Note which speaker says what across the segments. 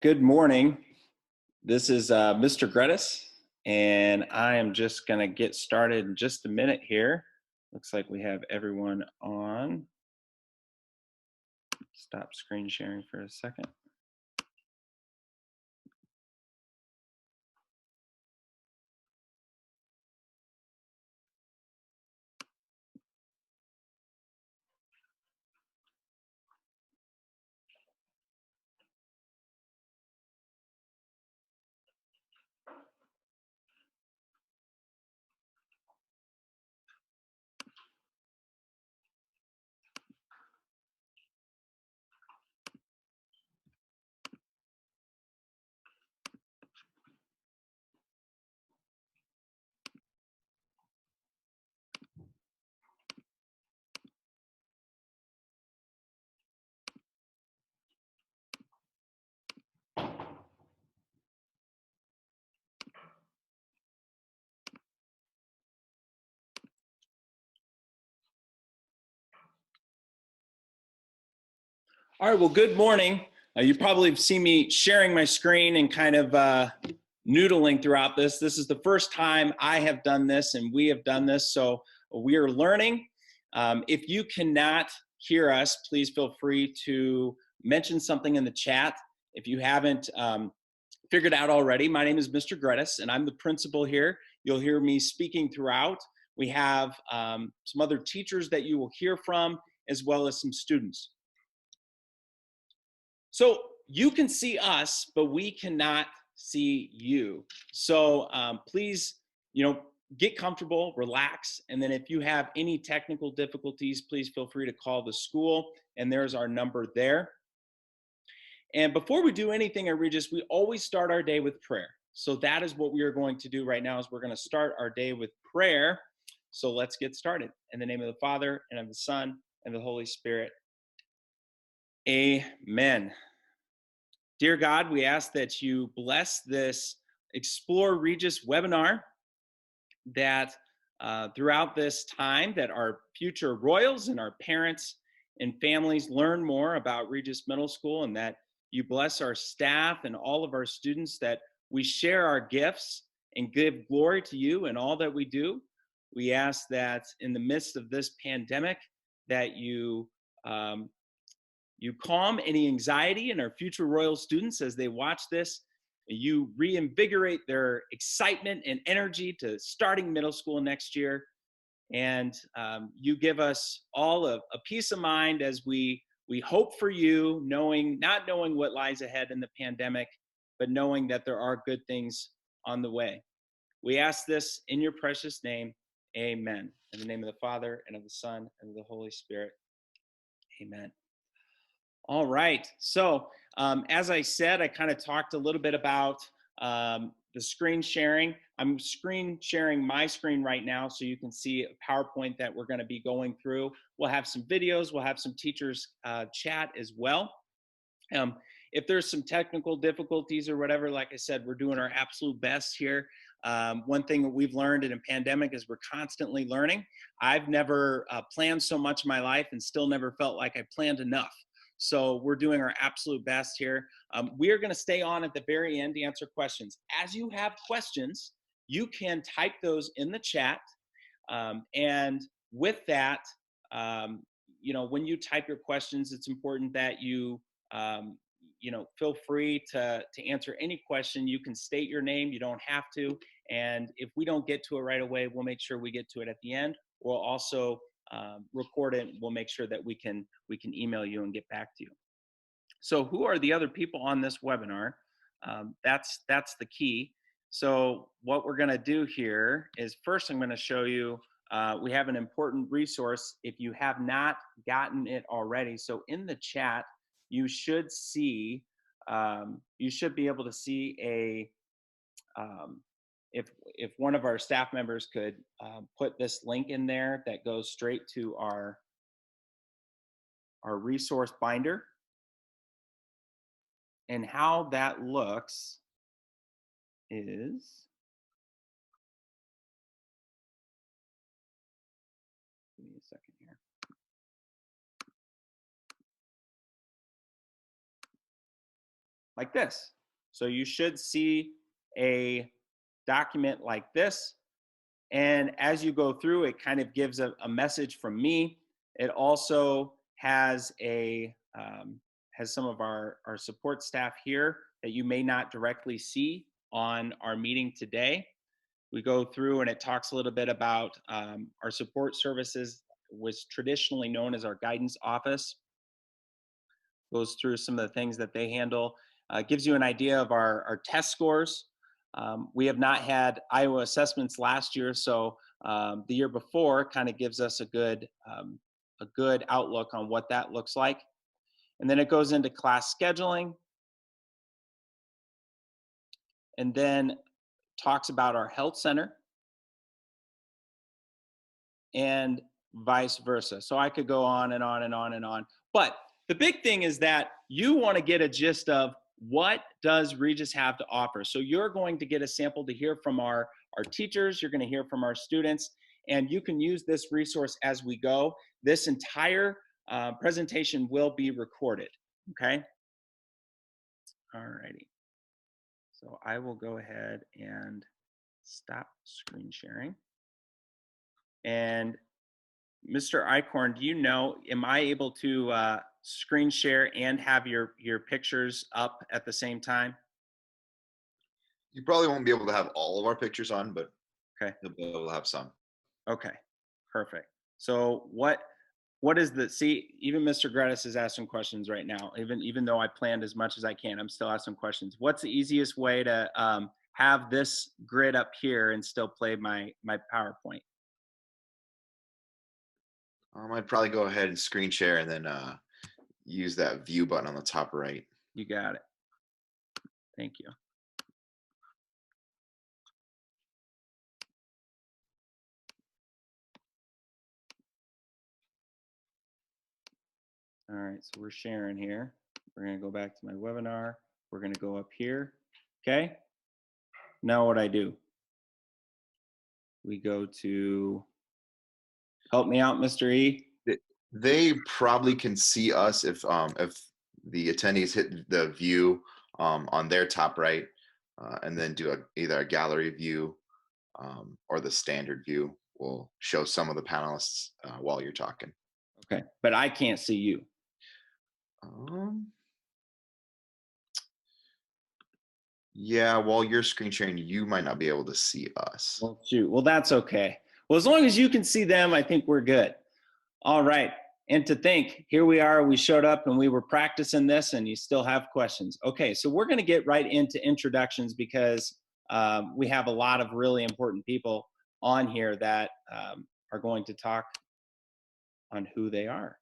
Speaker 1: Good morning. This is Mr. Gredis, and I am just going to get started in just a minute here. Looks like we have everyone on. Stop screen sharing for a second. All right, well, good morning. You probably have seen me sharing my screen and kind of noodling throughout this. This is the first time I have done this and we have done this, so we are learning. If you cannot hear us, please feel free to mention something in the chat. If you haven't figured out already, my name is Mr. Gredis, and I'm the principal here. You'll hear me speaking throughout. We have some other teachers that you will hear from, as well as some students. So you can see us, but we cannot see you. So please, get comfortable, relax, and then if you have any technical difficulties, please feel free to call the school, and there's our number there. And before we do anything at Regis, we always start our day with prayer. So that is what we are going to do right now, is we're going to start our day with prayer. So let's get started. In the name of the Father, and of the Son, and the Holy Spirit. Amen. Dear God, we ask that you bless this Explore Regis webinar, that throughout this time that our future Royals and our parents and families learn more about Regis Middle School, and that you bless our staff and all of our students, that we share our gifts and give glory to you in all that we do. We ask that in the midst of this pandemic, that you calm any anxiety in our future Royal students as they watch this. You reinvigorate their excitement and energy to starting middle school next year. And you give us all a peace of mind as we hope for you, not knowing what lies ahead in the pandemic, but knowing that there are good things on the way. We ask this in your precious name. Amen. In the name of the Father, and of the Son, and of the Holy Spirit. Amen. All right. So as I said, I kind of talked a little bit about the screen sharing. I'm screen sharing my screen right now so you can see a PowerPoint that we're going to be going through. We'll have some videos. We'll have some teachers chat as well. If there's some technical difficulties or whatever, like I said, we're doing our absolute best here. One thing that we've learned in a pandemic is we're constantly learning. I've never planned so much in my life and still never felt like I planned enough. So we're doing our absolute best here. We are going to stay on at the very end to answer questions. As you have questions, you can type those in the chat. And with that, when you type your questions, it's important that you feel free to answer any question. You can state your name. You don't have to. And if we don't get to it right away, we'll make sure we get to it at the end. We'll also record it. We'll make sure that we can email you and get back to you. So who are the other people on this webinar? That's the key. So what we're going to do here is, first I'm going to show you, we have an important resource if you have not gotten it already. So in the chat, you should see, you should be able to see a, if one of our staff members could put this link in there that goes straight to our resource binder. And how that looks is, give me a second here. like this. So you should see a document like this. And as you go through, it kind of gives a message from me. It also has has some of our support staff here that you may not directly see on our meeting today. We go through and it talks a little bit about our support services, was traditionally known as our guidance office. Goes through some of the things that they handle. Gives you an idea of our test scores. We have not had Iowa assessments last year, so the year before kind of gives us a good outlook on what that looks like. And then it goes into class scheduling, and then talks about our health center, and vice versa. So I could go on and on and on and on. But the big thing is that you want to get a gist of what does Regis have to offer. So you're going to get a sample to hear from our teachers, you're going to hear from our students, and you can use this resource as we go. This entire presentation will be recorded, okay? All righty. So I will go ahead and stop screen sharing. And Mr. Eichhorn, do you know, am I able to screen share and have your pictures up at the same time?
Speaker 2: You probably won't be able to have all of our pictures on, but
Speaker 1: Okay.
Speaker 2: you'll be able to have some.
Speaker 1: Okay, perfect. So what is the, see, even Mr. Gredis is asking questions right now. Even though I planned as much as I can, I'm still asking questions. What's the easiest way to have this grid up here and still play my PowerPoint?
Speaker 2: I'd probably go ahead and screen share and then use that view button on the top right.
Speaker 1: You got it. Thank you. All right, so we're sharing here. We're gonna go back to my webinar. We're gonna go up here, okay? Now what I do? We go to, help me out, Mr. E.
Speaker 2: They probably can see us if the attendees hit the view on their top right, and then do either a gallery view or the standard view will show some of the panelists while you're talking.
Speaker 1: Okay, but I can't see you.
Speaker 2: Yeah, while you're screen sharing, you might not be able to see us.
Speaker 1: Well, shoot. Well, that's okay. Well, as long as you can see them, I think we're good. All right. And to think, here we are, we showed up and we were practicing this and you still have questions. Okay, so we're going to get right into introductions because we have a lot of really important people on here that are going to talk on who they are.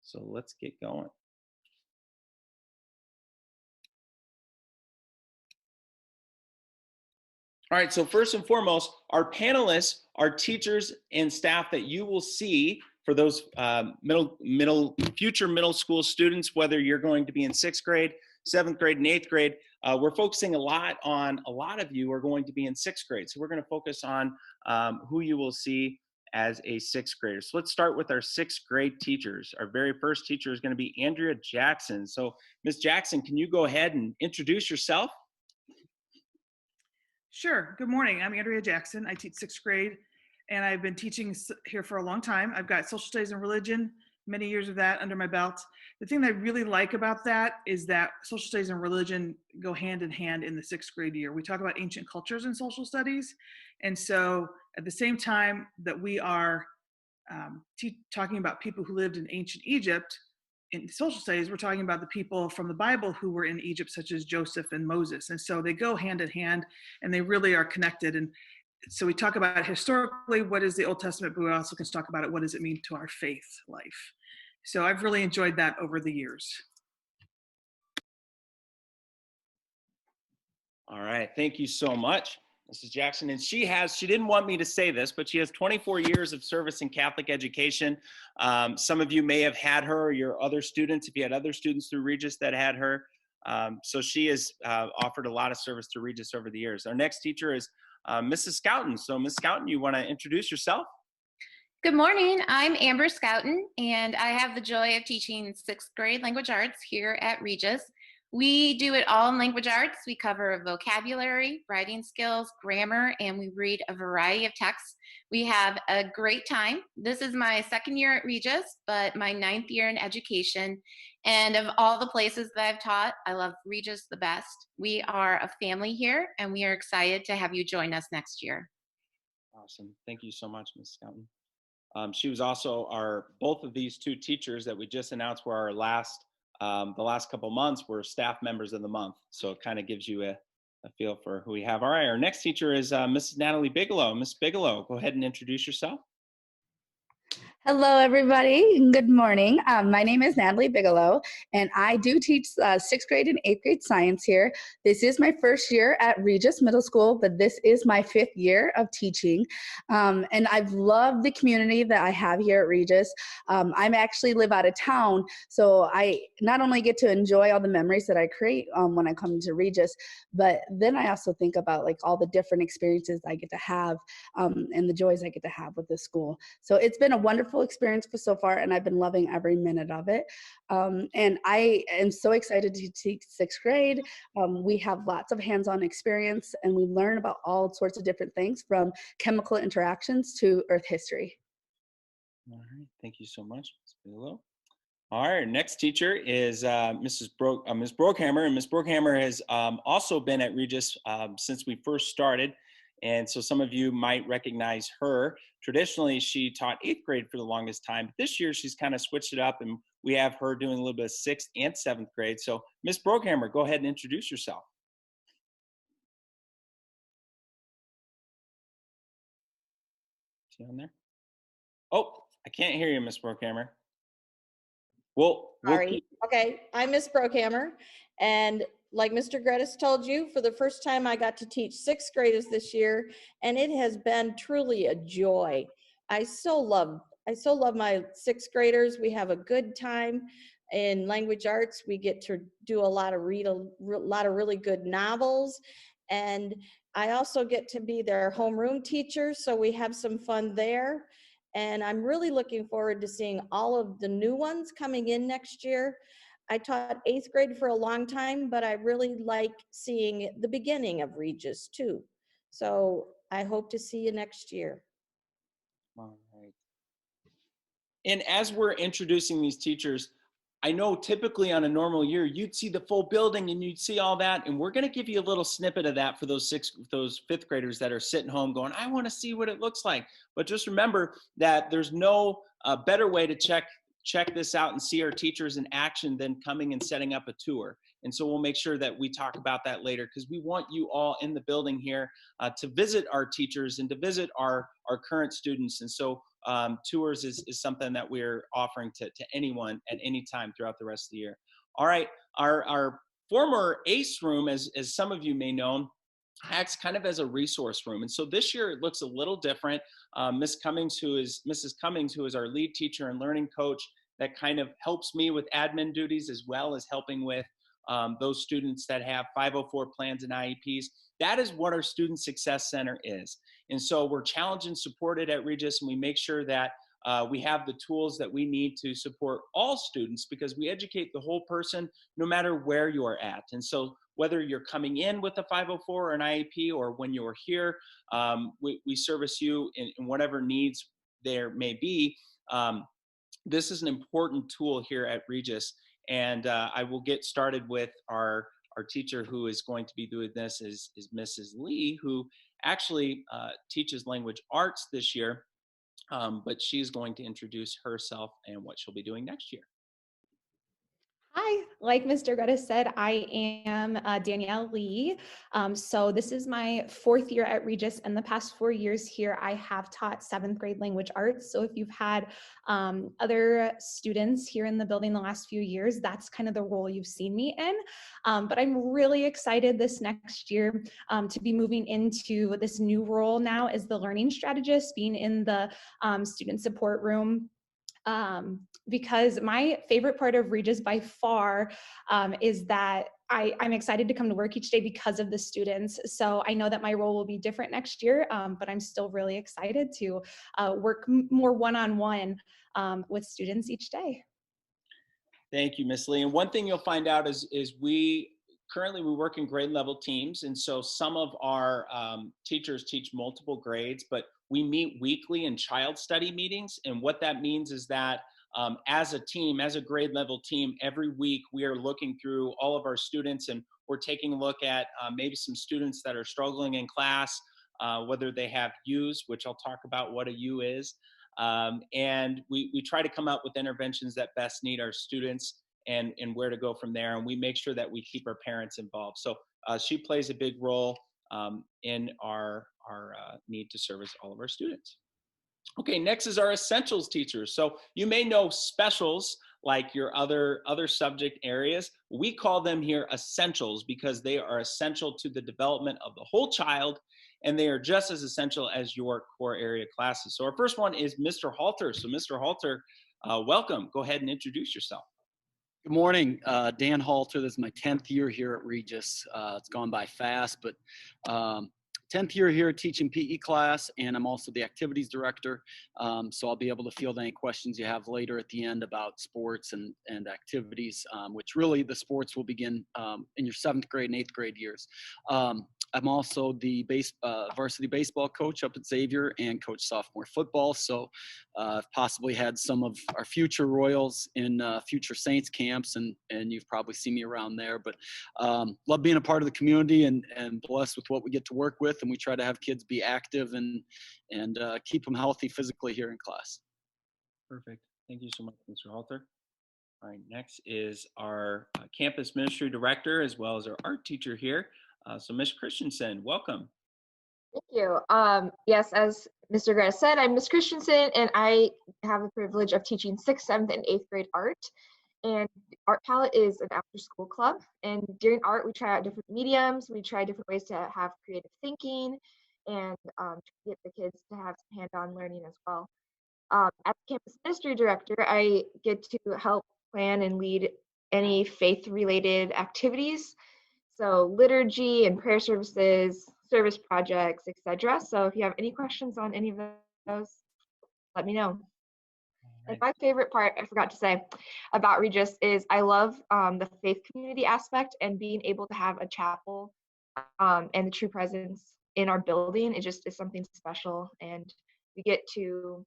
Speaker 1: So let's get going. All right, so first and foremost, our panelists are teachers and staff that you will see for those future middle school students, whether you're going to be in 6th grade, 7th grade, and 8th grade. We're focusing a lot of you are going to be in 6th grade. So we're gonna focus on who you will see as a 6th grader. So let's start with our 6th grade teachers. Our very first teacher is gonna be Andrea Jackson. So Ms. Jackson, can you go ahead and introduce yourself?
Speaker 3: Sure. Good morning. I'm Andrea Jackson. I teach 6th grade and I've been teaching here for a long time. I've got social studies and religion, many years of that under my belt. The thing that I really like about that is that social studies and religion go hand in hand in the 6th grade year. We talk about ancient cultures in social studies. And so at the same time that we are talking about people who lived in ancient Egypt, in social studies, we're talking about the people from the Bible who were in Egypt, such as Joseph and Moses. And so they go hand in hand and they really are connected. And so we talk about historically, what is the Old Testament, but we also can talk about it, what does it mean to our faith life? So I've really enjoyed that over the years.
Speaker 1: All right, thank you so much, Mrs. Jackson. And she didn't want me to say this, but she has 24 years of service in Catholic education. Some of you may have had her or your other students, if you had other students through Regis that had her. So she has offered a lot of service to Regis over the years. Our next teacher is Mrs. Scouten. So Ms. Scouten, you wanna introduce yourself?
Speaker 4: Good morning, I'm Amber Scouten, and I have the joy of teaching 6th grade language arts here at Regis. We do it all in language arts. We cover vocabulary, writing skills, grammar, and we read a variety of texts. We have a great time. This is my second year at Regis, but my ninth year in education. And of all the places that I've taught, I love Regis the best. We are a family here, and we are excited to have you join us next year.
Speaker 1: Awesome. Thank you so much, Ms. Scouten. She was also both of these two teachers that we just announced were the last couple months were staff members of the month. So it kind of gives you a feel for who we have. All right, our next teacher is Mrs. Natalie Bigelow. Miss Bigelow, go ahead and introduce yourself.
Speaker 5: Hello, everybody. Good morning. My name is Natalie Bigelow, and I do teach 6th grade and 8th grade science here. This is my first year at Regis Middle School, but this is my 5th year of teaching. And I've loved the community that I have here at Regis. I actually live out of town, so I not only get to enjoy all the memories that I create when I come to Regis, but then I also think about like all the different experiences I get to have and the joys I get to have with the school. So it's been a wonderful experience for so far, and I've been loving every minute of it. And I am so excited to teach 6th grade. We have lots of hands-on experience, and we learn about all sorts of different things from chemical interactions to Earth history.
Speaker 1: All right, thank you so much, Ms. Bigelow. All right, our next teacher is Ms. Brookhammer, and Ms. Brookhammer has also been at Regis since we first started. And so some of you might recognize her. Traditionally, she taught 8th grade for the longest time. But this year, she's kind of switched it up, and we have her doing a little bit of 6th and 7th grade. So Ms. Brookhammer, go ahead and introduce yourself. Is she on there? Oh, I can't hear you, Ms. Brookhammer.
Speaker 6: Sorry. Okay, I'm Miss Brookhammer, and like Mr. Gredis told you, for the first time I got to teach 6th graders this year, and it has been truly a joy. I so love my 6th graders. We have a good time in language arts. We get to do a lot of really good novels, and I also get to be their homeroom teacher, so we have some fun there. And I'm really looking forward to seeing all of the new ones coming in next year. I taught 8th grade for a long time, but I really like seeing the beginning of Regis too. So I hope to see you next year.
Speaker 1: All right. And as we're introducing these teachers, I know typically on a normal year, you'd see the full building and you'd see all that. And we're going to give you a little snippet of that for those 5th graders that are sitting home going, I want to see what it looks like. But just remember that there's no better way to check this out and see our teachers in action than coming and setting up a tour. And so we'll make sure that we talk about that later, because we want you all in the building here to visit our teachers and to visit our current students. And so tours is something that we're offering to anyone at any time throughout the rest of the year. All right, our former ACE room, as some of you may know, acts kind of as a resource room. And so this year it looks a little different. Mrs. Cummings, who is our lead teacher and learning coach, that kind of helps me with admin duties as well as helping with those students that have 504 plans and IEPs. That is what our Student Success Center is. And so we're challenged and supported at Regis, and we make sure that we have the tools that we need to support all students, because we educate the whole person no matter where you are at. And so whether you're coming in with a 504 or an IEP, or when you're here, we service you in whatever needs there may be. This is an important tool here at Regis. And I will get started with our teacher who is going to be doing this is Mrs. Lee, who actually teaches language arts this year, but she's going to introduce herself and what she'll be doing next year.
Speaker 7: Hi, like Mr. Gredis said, I am Danielle Lee. So this is my 4th year at Regis, and the past 4 years here, I have taught 7th grade language arts. So if you've had other students here in the building the last few years, that's kind of the role you've seen me in. But I'm really excited this next year to be moving into this new role now as the learning strategist, being in the student support room. Because my favorite part of Regis by far is that I'm excited to come to work each day because of the students. So I know that my role will be different next year, but I'm still really excited to work more one-on-one with students each day.
Speaker 1: Thank you, Miss Lee. And one thing you'll find out is we currently we work in grade level teams, and so some of our teachers teach multiple grades, but we meet weekly in child study meetings. And what that means is that as a team, as a grade level team, every week we are looking through all of our students, and we're taking a look at maybe some students that are struggling in class, whether they have U's, which I'll talk about what a U is. And we try to come up with interventions that best need our students, and where to go from there. And we make sure that we keep our parents involved. So she plays a big role in our need to service all of our students. Okay, next is our essentials teachers. So you may know specials like your other subject areas. We call them here essentials because they are essential to the development of the whole child, and they are just as essential as your core area classes. So our first one is Mr. Halter. So Mr. Halter, welcome. Go ahead and introduce yourself.
Speaker 8: Good morning, Dan Halter. This is my 10th year here at Regis. It's gone by fast, but 10th year here teaching PE class, and I'm also the activities director. So I'll be able to field any questions you have later at the end about sports and activities, which really the sports will begin in your 7th grade and 8th grade years. I'm also the varsity baseball coach up at Xavier and coach sophomore football. So I've possibly had some of our future Royals in future Saints camps, and you've probably seen me around there. But love being a part of the community and blessed with what we get to work with. And we try to have kids be active and keep them healthy physically here in class.
Speaker 1: Perfect. Thank you so much, Mr. Halter. All right, next is our campus ministry director as well as our art teacher here. So Ms. Christensen, welcome.
Speaker 9: Thank you. Yes, as Mr. Greta said, I'm Ms. Christensen, and I have the privilege of teaching 6th, 7th, and 8th grade art. And Art Palette is an after-school club. And during art, we try out different mediums. We try different ways to have creative thinking and get the kids to have some hands-on learning as well. As campus ministry director, I get to help plan and lead any faith-related activities. So liturgy and prayer services, service projects, etc. So if you have any questions on any of those, let me know. And my favorite part, I forgot to say, about Regis is I love the faith community aspect and being able to have a chapel and the true presence in our building. It just is something special, and we get to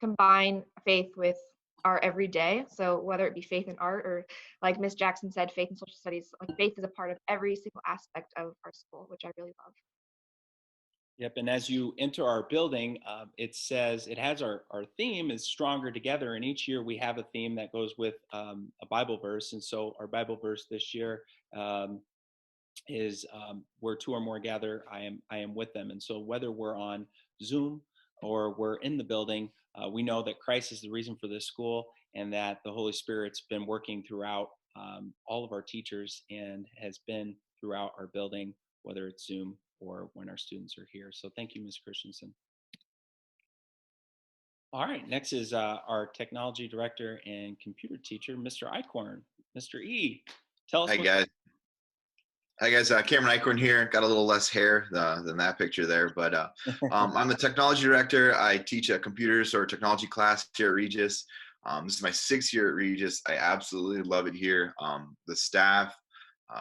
Speaker 9: combine faith with our everyday. So whether it be faith in art or, like Miss Jackson said, faith in social studies, like faith is a part of every single aspect of our school, which I really love.
Speaker 1: Yep, and as you enter our building, it says it has our theme is Stronger Together, and each year we have a theme that goes with a Bible verse. And so our Bible verse this year is where two or more gather, I am with them. And so whether we're on Zoom or we're in the building, we know that Christ is the reason for this school, and that the Holy Spirit's been working throughout all of our teachers and has been throughout our building, whether it's Zoom or when our students are here. So thank you, Ms. Christensen. All right, next is our technology director and computer teacher, Mr. Eichhorn. Mr. E, tell us.
Speaker 2: Hi, guys. Hi, guys. Cameron Eichhorn here. Got a little less hair than that picture there, but I'm the technology director. I teach a computers or technology class here at Regis. This is my 6th year at Regis. I absolutely love it here. The staff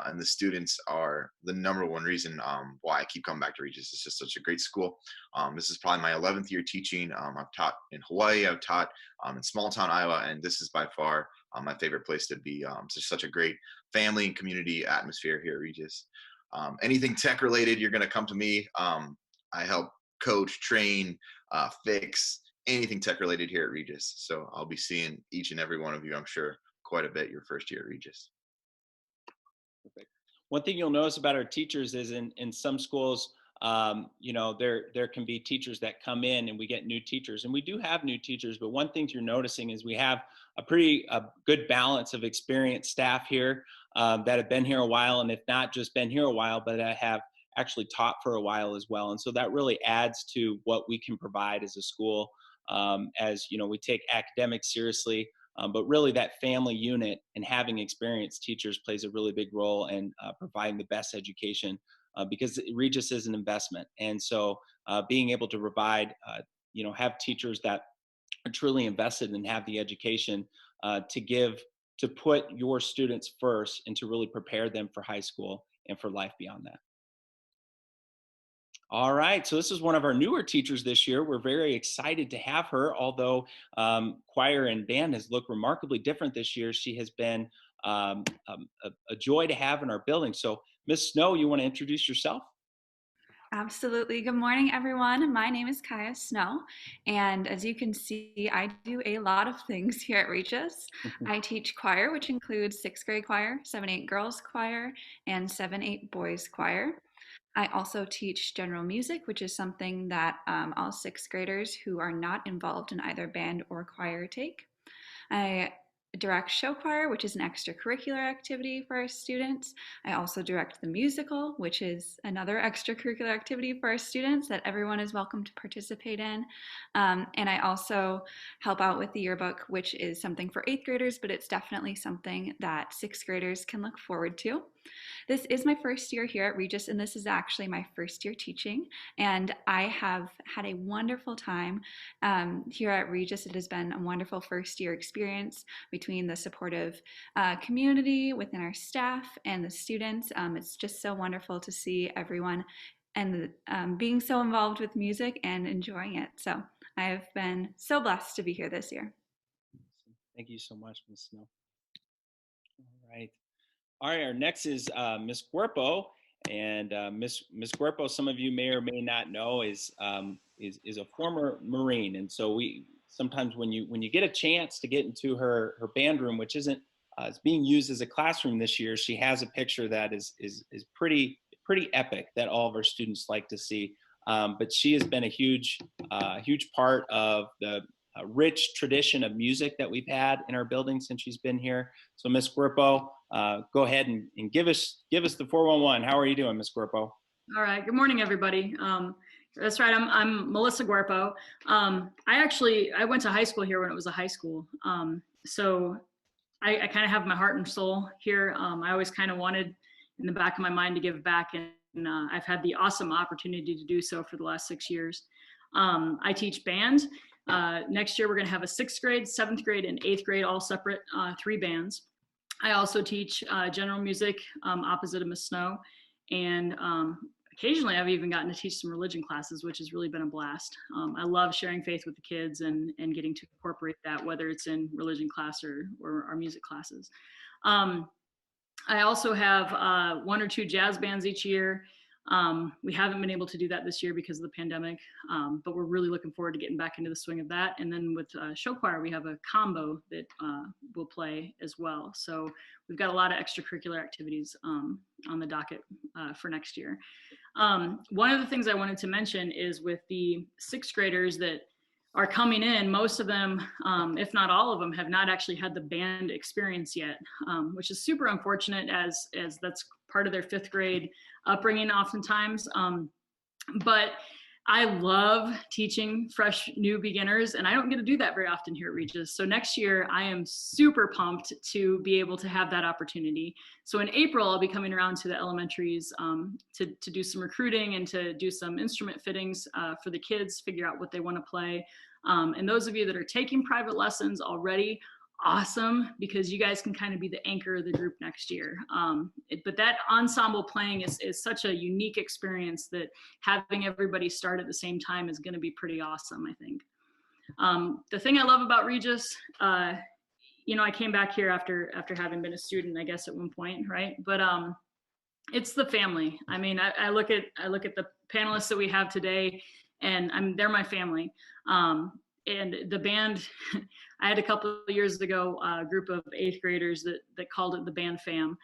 Speaker 2: and the students are the #1 reason why I keep coming back to Regis. It's just such a great school. This is probably my 11th year teaching. I've taught in Hawaii. I've taught in small town Iowa, and this is by far my favorite place to be. It's such a great family and community atmosphere here at Regis. Anything tech related, you're going to come to me. I help coach, train, fix anything tech related here at Regis. So I'll be seeing each and every one of you, I'm sure, quite a bit your first year at Regis.
Speaker 1: Perfect. One thing you'll notice about our teachers is in some schools, you know, there can be teachers that come in and we get new teachers, and we do have new teachers, but one thing you're noticing is we have a pretty good balance of experienced staff here that have been here a while, and if not just been here a while, but that have actually taught for a while as well. And so that really adds to what we can provide as a school. As you know, we take academics seriously, but really that family unit and having experienced teachers plays a really big role in providing the best education because Regis is an investment. And so being able to provide, you know, have teachers that are truly invested and have the education to put your students first and to really prepare them for high school and for life beyond that. All right, so this is one of our newer teachers this year. We're very excited to have her, although choir and band has looked remarkably different this year. She has been a joy to have in our building. So Miss Snow, you want to introduce yourself?
Speaker 10: Absolutely. Good morning, everyone. My name is Kaya Snow, and as you can see, I do a lot of things here at Regis. I teach choir, which includes 6th grade choir, 7-8 girls choir, and 7-8 boys choir. I also teach general music, which is something that all 6th graders who are not involved in either band or choir take. I direct show choir, which is an extracurricular activity for our students. I also direct the musical, which is another extracurricular activity for our students that everyone is welcome to participate in. And I also help out with the yearbook, which is something for 8th graders, but it's definitely something that 6th graders can look forward to. This is my first year here at Regis, and this is actually my first year teaching. And I have had a wonderful time here at Regis. It has been a wonderful first year experience between the supportive community within our staff and the students. It's just so wonderful to see everyone and being so involved with music and enjoying it. So I have been so blessed to be here this year.
Speaker 1: Thank you so much, Ms. Snow. All right. All right, our next is Ms. Cuerpo, and Ms. Cuerpo, some of you may or may not know, is a former Marine, and so we sometimes when you get a chance to get into her band room, which isn't is being used as a classroom this year, she has a picture that is pretty epic that all of our students like to see. But she has been a huge part of the rich tradition of music that we've had in our building since she's been here. So Ms. Cuerpo, go ahead and give us the 411. How are you doing, Ms. Cuerpo?
Speaker 11: All right. Good morning, everybody. That's right. I'm Melissa Cuerpo. I went to high school here when it was a high school. So I kind of have my heart and soul here. I always kind of wanted in the back of my mind to give back, and I've had the awesome opportunity to do so for the last 6 years. I teach band. Next year, we're going to have a 6th grade, 7th grade, and 8th grade, all separate 3 bands. I also teach general music opposite of Miss Snow. And occasionally, I've even gotten to teach some religion classes, which has really been a blast. I love sharing faith with the kids and getting to incorporate that, whether it's in religion class or our music classes. I also have 1 or 2 jazz bands each year. We haven't been able to do that this year because of the pandemic, but we're really looking forward to getting back into the swing of that. And then with show choir, we have a combo that we'll play as well. So we've got a lot of extracurricular activities on the docket for next year. One of the things I wanted to mention is with the 6th graders that are coming in, most of them, if not all of them, have not actually had the band experience yet, which is super unfortunate as that's part of their 5th grade upbringing oftentimes. But I love teaching fresh new beginners, and I don't get to do that very often here at Regis. So next year, I am super pumped to be able to have that opportunity. So in April, I'll be coming around to the elementaries to do some recruiting and to do some instrument fittings for the kids, figure out what they want to play. And those of you that are taking private lessons already, awesome, because you guys can kind of be the anchor of the group next year. But that ensemble playing is such a unique experience that having everybody start at the same time is going to be pretty awesome, I think. The thing I love about Regis, I came back here after having been a student, I guess, at one point, right? But it's the family. I mean, I look at the panelists that we have today, and they're my family. And the band, I had a couple of years ago, a group of 8th graders that called it the band fam.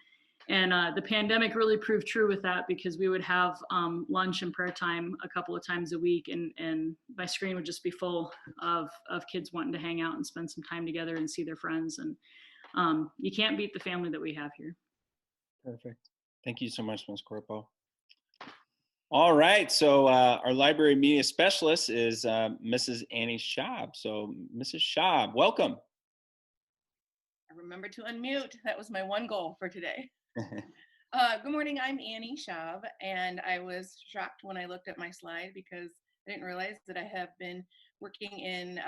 Speaker 11: And the pandemic really proved true with that, because we would have lunch and prayer time a couple of times a week, and my screen would just be full of kids wanting to hang out and spend some time together and see their friends. And you can't beat the family that we have here.
Speaker 1: Perfect. Thank you so much, Ms. Cuerpo. All right, so our library media specialist is Mrs. Annie Schaub. So Mrs. Schaub, welcome.
Speaker 12: I remember to unmute. That was my one goal for today. Good morning, I'm Annie Schaub, and I was shocked when I looked at my slide because I didn't realize that I have been working in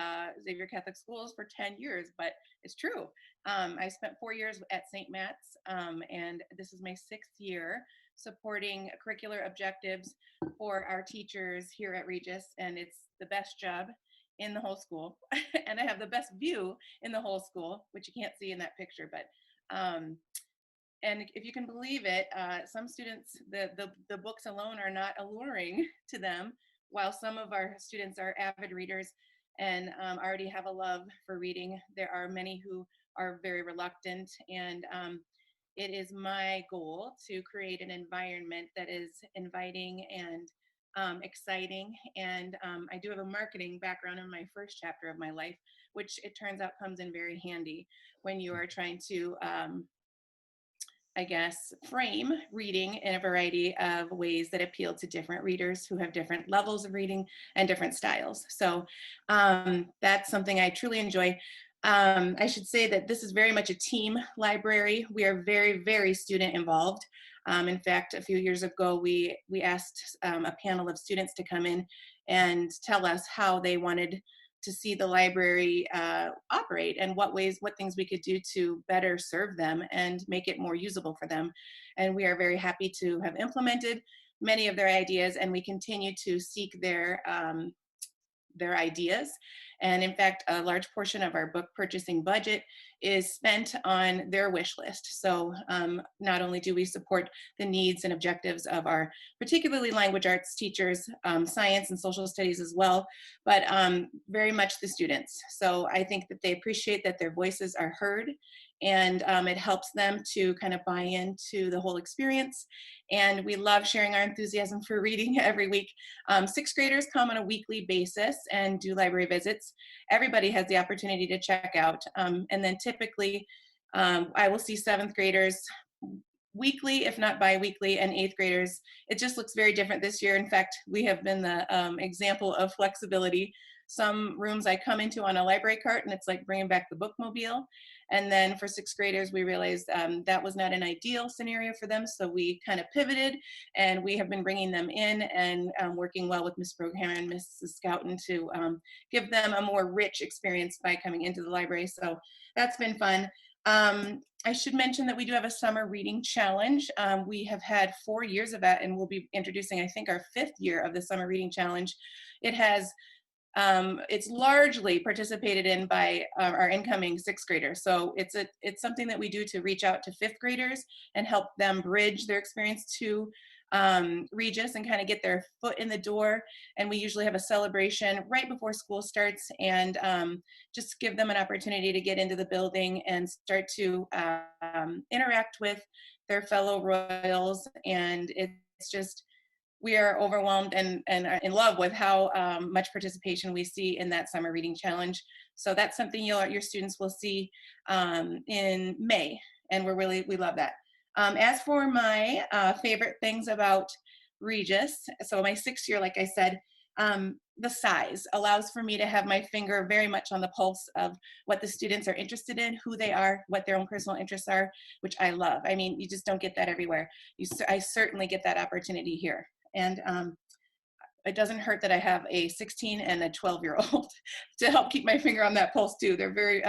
Speaker 12: Xavier Catholic Schools for 10 years, but it's true. I spent 4 years at St. Matt's, and this is my 6th year supporting curricular objectives for our teachers here at Regis, and it's the best job in the whole school. And I have the best view in the whole school, which you can't see in that picture, but and if you can believe it, some students, the books alone are not alluring to them, while some of our students are avid readers and already have a love for reading. There are many who are very reluctant, and it is my goal to create an environment that is inviting and exciting. And I do have a marketing background in my first chapter of my life, which it turns out comes in very handy when you are trying to I guess, frame reading in a variety of ways that appeal to different readers who have different levels of reading and different styles. So that's something I truly enjoy. I should say that this is very much a team library. We are very, very student involved. In fact, a few years ago, we asked a panel of students to come in and tell us how they wanted to see the library operate and what things we could do to better serve them and make it more usable for them. And we are very happy to have implemented many of their ideas, and we continue to seek their ideas. And in fact, a large portion of our book purchasing budget is spent on their wish list. So not only do we support the needs and objectives of our particularly language arts teachers, science and social studies as well, but very much the students. So I think that they appreciate that their voices are heard, and it helps them to kind of buy into the whole experience. And we love sharing our enthusiasm for reading every week. 6th graders come on a weekly basis and do library visits. Everybody has the opportunity to check out. And then typically, I will see 7th graders weekly, if not bi-weekly, and 8th graders. It just looks very different this year. In fact, we have been the example of flexibility. Some rooms I come into on a library cart, and it's like bringing back the bookmobile. And then for 6th graders, we realized that was not an ideal scenario for them. So we kind of pivoted, and we have been bringing them in and working well with Ms. Brookhammer and Mrs. Scouten to give them a more rich experience by coming into the library. So that's been fun. I should mention that we do have a summer reading challenge. We have had 4 years of that, and we'll be introducing, I think, our 5th year of the summer reading challenge. It has it's largely participated in by our incoming 6th graders. So it's something that we do to reach out to 5th graders and help them bridge their experience to Regis and kind of get their foot in the door. And we usually have a celebration right before school starts, and just give them an opportunity to get into the building and start to interact with their fellow Royals. And it's just, we are overwhelmed and are in love with how much participation we see in that summer reading challenge. So that's something your students will see in May, and we love that. As for my favorite things about Regis, so my 6th year, like I said, the size allows for me to have my finger very much on the pulse of what the students are interested in, who they are, what their own personal interests are, which I love. I mean, you just don't get that everywhere. I certainly get that opportunity here. And it doesn't hurt that I have a 16 and a 12-year-old to help keep my finger on that pulse too. They're very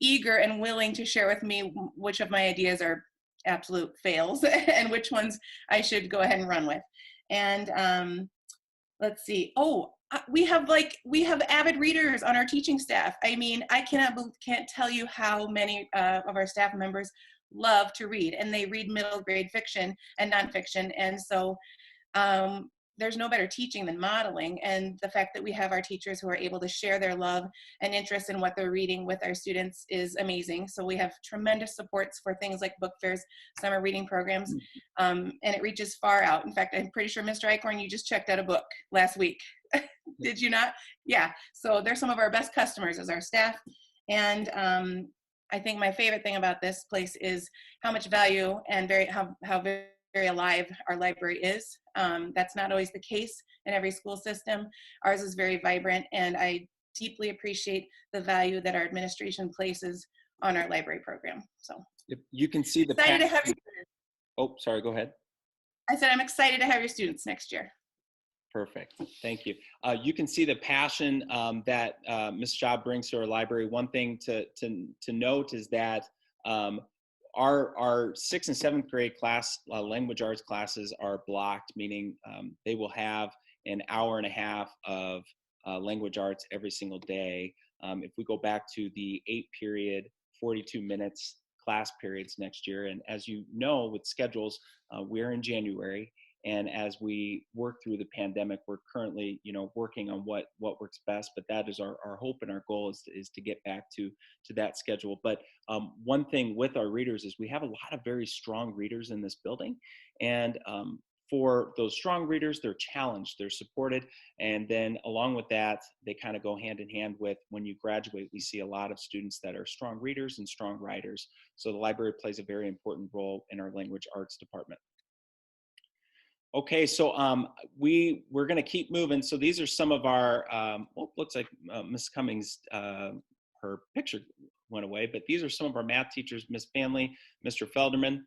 Speaker 12: eager and willing to share with me which of my ideas are absolute fails and which ones I should go ahead and run with. And let's see. Oh, we have avid readers on our teaching staff. I mean, I can't tell you how many of our staff members love to read, and they read middle grade fiction and nonfiction. And so there's no better teaching than modeling, and the fact that we have our teachers who are able to share their love and interest in what they're reading with our students is amazing. So we have tremendous supports for things like book fairs, summer reading programs, and it reaches far out. In fact, I'm pretty sure, Mr. Eichhorn, you just checked out a book last week. Did you not? Yeah, so they're some of our best customers as our staff. And I think my favorite thing about this place is how much value and how very alive our library is. That's not always the case in every school system. Ours is very vibrant, and I deeply appreciate the value that our administration places on our library program. So
Speaker 1: you can see the
Speaker 12: excited to have your,
Speaker 1: oh, sorry, go ahead.
Speaker 12: I said I'm excited to have your students next year.
Speaker 1: Perfect. Thank you. You can see the passion that Ms. Schaub brings to our library. One thing to note is that our 6th and 7th grade class, language arts classes are blocked, meaning they will have an hour and a half of language arts every single day. If we go back to the 8-period, 42 minutes class periods next year, and as you know, with schedules, we're in January. And as we work through the pandemic, we're currently, working on what works best. But that is our hope and our goal is to get back to that schedule. But one thing with our readers is we have a lot of very strong readers in this building. And for those strong readers, they're challenged, they're supported. And then along with that, they kind of go hand in hand with when you graduate, we see a lot of students that are strong readers and strong writers. So the library plays a very important role in our language arts department. Okay, so we're going to keep moving. So these are some of our, looks like Ms. Cummings, her picture went away, but these are some of our math teachers, Ms. Fanley, Mr. Felderman.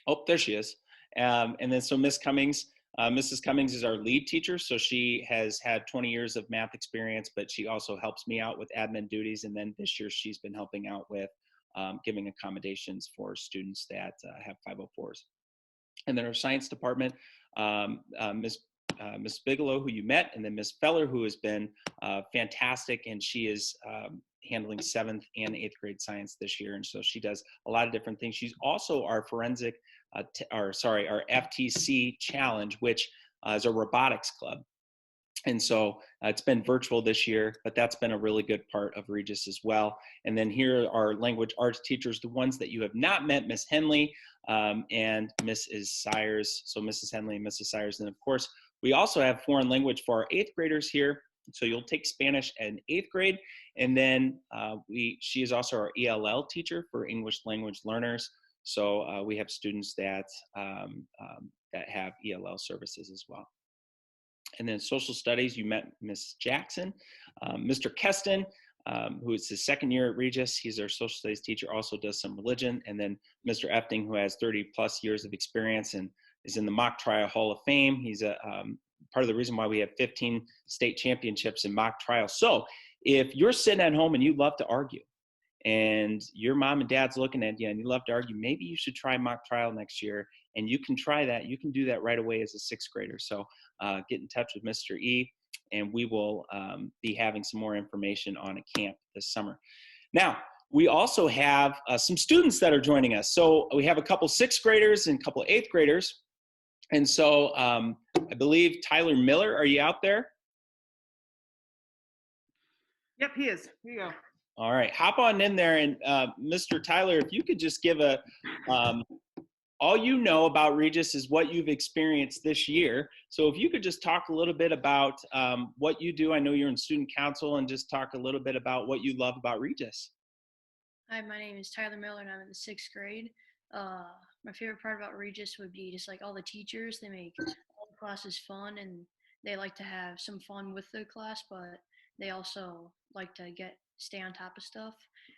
Speaker 1: Oh, there she is. And then so Ms. Cummings, Mrs. Cummings is our lead teacher. So she has had 20 years of math experience, but she also helps me out with admin duties. And then this year she's been helping out with giving accommodations for students that have 504s. And then our science department, Ms. Bigelow, who you met, and then Ms. Feller, who has been fantastic, and she is handling 7th and 8th grade science this year. And so she does a lot of different things. She's also our forensic, our FTC challenge, which is a robotics club. And so it's been virtual this year, but that's been a really good part of Regis as well. And then here are language arts teachers, the ones that you have not met, Miss Henley and Mrs. Sires. So Mrs. Henley and Mrs. Sires. And of course, we also have foreign language for our 8th graders here. So you'll take Spanish in 8th grade. And then she is also our ELL teacher for English language learners. So we have students that have ELL services as well. And then social studies, you met Miss Jackson. Mr. Keston, who is his 2nd year at Regis, he's our social studies teacher, also does some religion. And then Mr. Efting, who has 30+ years of experience and is in the Mock Trial Hall of Fame. He's a part of the reason why we have 15 state championships in mock trial. So if you're sitting at home and you love to argue, and your mom and dad's looking at you and you love to argue, maybe you should try mock trial next year. And you can try that. You can do that right away as a 6th grader. So get in touch with Mr. E, and we will be having some more information on a camp this summer. Now, we also have some students that are joining us. So we have a couple 6th graders and a couple 8th graders. And so I believe Tyler Miller, are you out there?
Speaker 3: Yep, he is. Here you go.
Speaker 1: All right, hop on in there. And Mr. Tyler, if you could just give all you know about Regis is what you've experienced this year. So if you could just talk a little bit about what you do. I know you're in student council, and just talk a little bit about what you love about Regis.
Speaker 13: Hi, my name is Tyler Miller, and I'm in the 6th grade. My favorite part about Regis would be just like all the teachers. They make all the classes fun, and they like to have some fun with the class, but they also like to stay on top of stuff.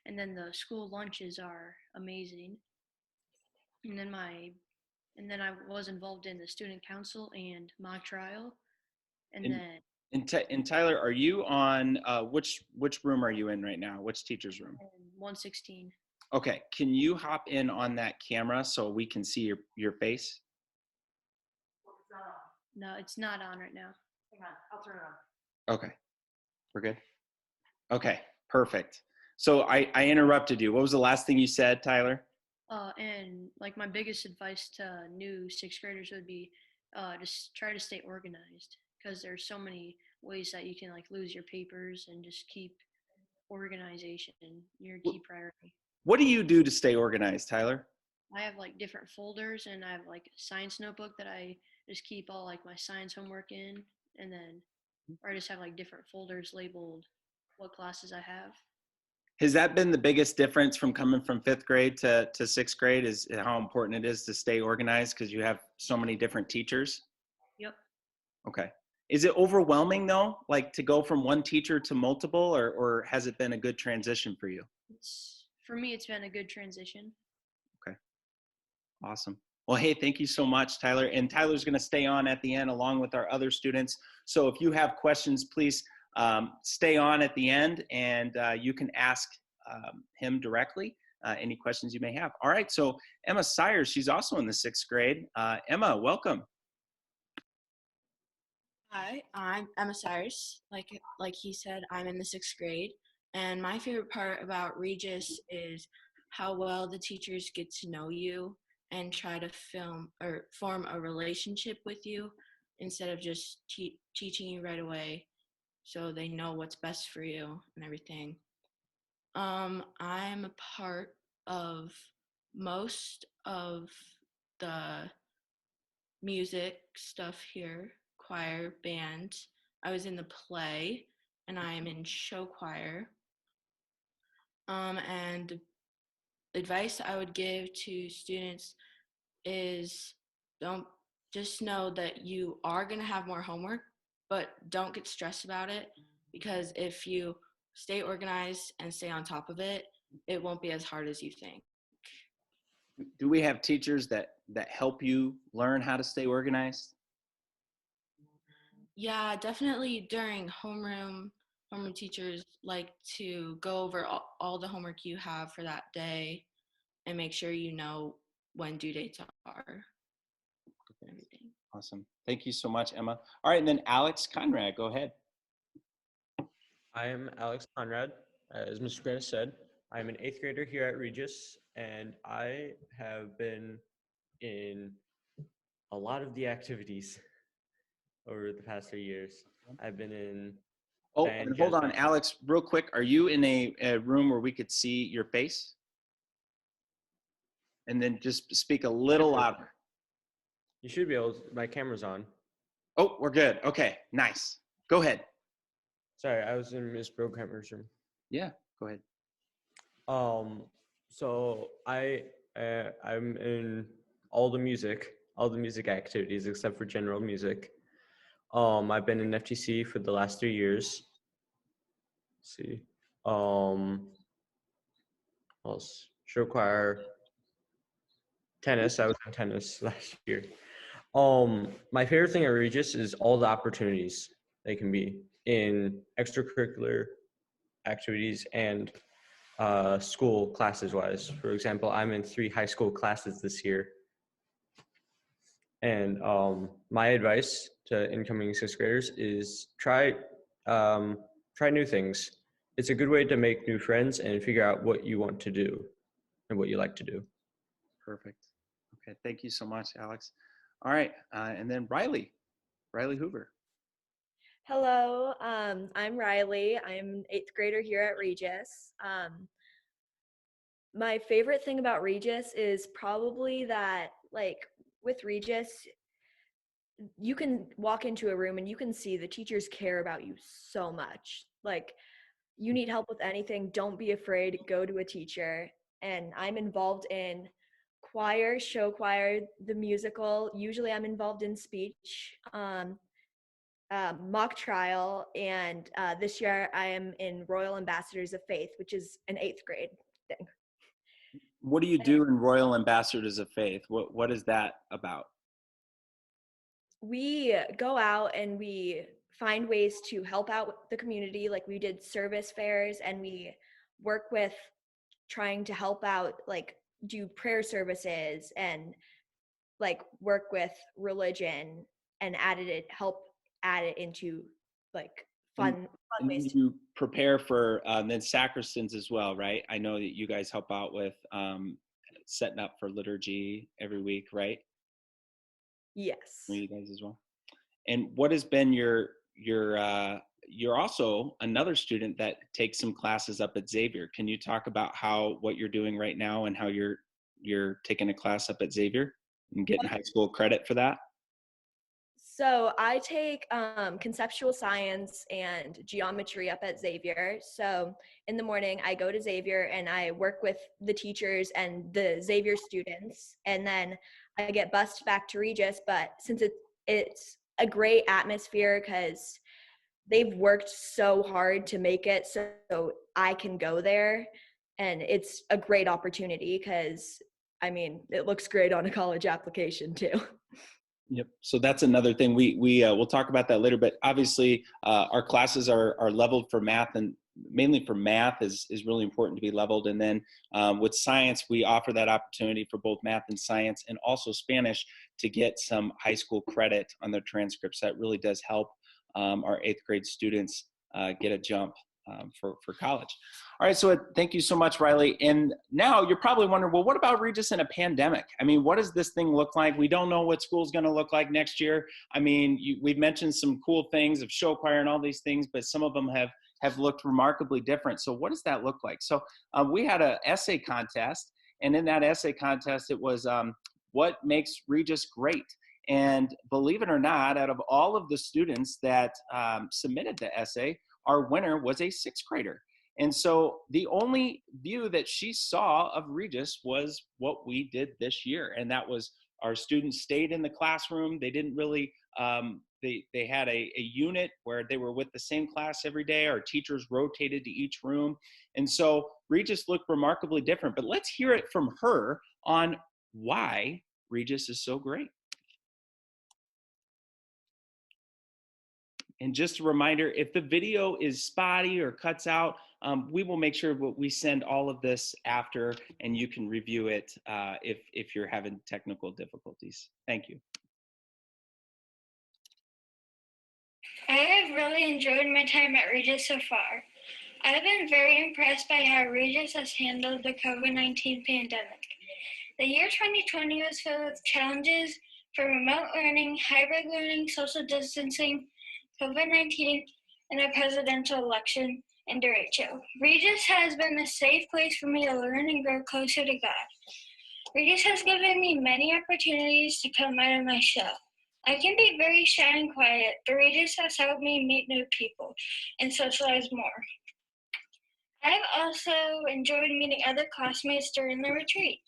Speaker 13: And then the school lunches are amazing. And then I was involved in the student council and mock trial.
Speaker 1: And Tyler, are you on which room are you in right now? Which teacher's room?
Speaker 13: 116.
Speaker 1: Okay, can you hop in on that camera so we can see your face?
Speaker 13: No, it's not on right now.
Speaker 3: Hang on, I'll turn it on.
Speaker 1: Okay, we're good. Okay, perfect. So I interrupted you. What was the last thing you said, Tyler?
Speaker 13: And like my biggest advice to new 6th graders would be just try to stay organized, because there's so many ways that you can like lose your papers, and just keep organization your key priority.
Speaker 1: What do you do to stay organized, Tyler?
Speaker 13: I have like different folders, and I have like a science notebook that I just keep all like my science homework in, and then or I just have like different folders labeled what classes I have.
Speaker 1: Has that been the biggest difference from coming from 5th grade to 6th grade, is how important it is to stay organized because you have so many different teachers?
Speaker 13: Yep.
Speaker 1: Okay. Is it overwhelming though, like to go from one teacher to multiple, or has it been a good transition for you?
Speaker 13: For me, it's been a good transition.
Speaker 1: Okay. Awesome. Well, hey, thank you so much, Tyler. And Tyler's going to stay on at the end along with our other students. So if you have questions, please stay on at the end, and you can ask him directly any questions you may have. All right, so Emma Sires, she's also in the 6th grade. Emma, welcome.
Speaker 14: Hi, I'm Emma Cyrus. Like he said, I'm in the 6th grade, and my favorite part about Regis is how well the teachers get to know you and try to form a relationship with you instead of just teaching you right away, so they know what's best for you and everything. I'm a part of most of the music stuff here, choir, band. I was in the play, and I am in show choir. And advice I would give to students is don't just know that you are going to have more homework, but don't get stressed about it, because if you stay organized and stay on top of it, it won't be as hard as you think.
Speaker 1: Do we have teachers that help you learn how to stay organized?
Speaker 14: Yeah, definitely during homeroom teachers like to go over all the homework you have for that day and make sure you know when due dates are. Everything.
Speaker 1: Awesome. Thank you so much, Emma. All right, and then Alex Conrad, go ahead.
Speaker 15: I am Alex Conrad. As Mr. Greta said, I'm an 8th grader here at Regis, and I have been in a lot of the activities over the past 3 years. I've been in
Speaker 1: Oh,
Speaker 15: band,
Speaker 1: and hold
Speaker 15: jazz
Speaker 1: on,
Speaker 15: band.
Speaker 1: Alex, real quick. Are you in a room where we could see your face? And then just speak a little louder.
Speaker 15: You should be able to, my camera's on.
Speaker 1: Oh, we're good. Okay, nice. Go ahead.
Speaker 15: Sorry, I was in Ms. Brokammer's room.
Speaker 1: Yeah, go ahead.
Speaker 15: So I'm in all the music activities except for general music. I've been in FTC for the last 3 years. Let's see. Else? Show choir, tennis. I was in tennis last year. My favorite thing at Regis is all the opportunities they can be in extracurricular activities and school classes wise. For example, I'm in 3 high school classes this year. And my advice to incoming 6th graders is try new things. It's a good way to make new friends and figure out what you want to do and what you like to do.
Speaker 1: Perfect. Okay, thank you so much, Alex. All right, and then Riley Hoover.
Speaker 16: Hello, I'm Riley. I'm an 8th grader here at Regis. My favorite thing about Regis is probably that, like, with Regis, you can walk into a room and you can see the teachers care about you so much. Like, you need help with anything, don't be afraid, go to a teacher. And I'm involved in choir, show choir, the musical. Usually I'm involved in speech, mock trial, and this year I am in Royal Ambassadors of Faith, which is an 8th grade thing.
Speaker 1: What do you do in Royal Ambassadors of Faith? What is that about?
Speaker 16: We go out and we find ways to help out the community. Like, we did service fairs, and we work with trying to help out, like, do prayer services and, like, work with religion and help add it into, like, fun ways.
Speaker 1: You prepare for then sacristans as well, right? I know that you guys help out with setting up for liturgy every week, right?
Speaker 16: Yes.
Speaker 1: For you guys as well. And what has been you're also another student that takes some classes up at Xavier. Can you talk about what you're doing right now and how you're taking a class up at Xavier and getting high school credit for that?
Speaker 16: So I take conceptual science and geometry up at Xavier. So in the morning I go to Xavier and I work with the teachers and the Xavier students, and then I get bused back to Regis. But since it's a great atmosphere because they've worked so hard to make it so I can go there, and it's a great opportunity because I mean, it looks great on a college application too.
Speaker 1: Yep. So that's another thing. We'll talk about that later. But obviously, our classes are leveled for math, and mainly for math is really important to be leveled. And then with science, we offer that opportunity for both math and science, and also Spanish, to get some high school credit on their transcripts. That really does help our 8th grade students get a jump for college. All right, so thank you so much, Riley. And now you're probably wondering, well, what about Regis in a pandemic? I mean, what does this thing look like? We don't know what school's going to look like next year. I mean, we've mentioned some cool things of show choir and all these things, but some of them have looked remarkably different. So what does that look like? So we had an essay contest, and in that essay contest, it was what makes Regis great? And believe it or not, out of all of the students that submitted the essay, our winner was a 6th grader. And so the only view that she saw of Regis was what we did this year. And that was our students stayed in the classroom. They didn't really, they had a unit where they were with the same class every day. Our teachers rotated to each room. And so Regis looked remarkably different. But let's hear it from her on why Regis is so great. And just a reminder, if the video is spotty or cuts out, we will make sure we send all of this after, and you can review it if you're having technical difficulties. Thank you.
Speaker 17: I have really enjoyed my time at Regis so far. I've been very impressed by how Regis has handled the COVID-19 pandemic. The year 2020 was filled with challenges for remote learning, hybrid learning, social distancing, COVID-19, and a presidential election and derecho. Regis has been a safe place for me to learn and grow closer to God. Regis has given me many opportunities to come out of my shell. I can be very shy and quiet, but Regis has helped me meet new people and socialize more. I've also enjoyed meeting other classmates during the retreat.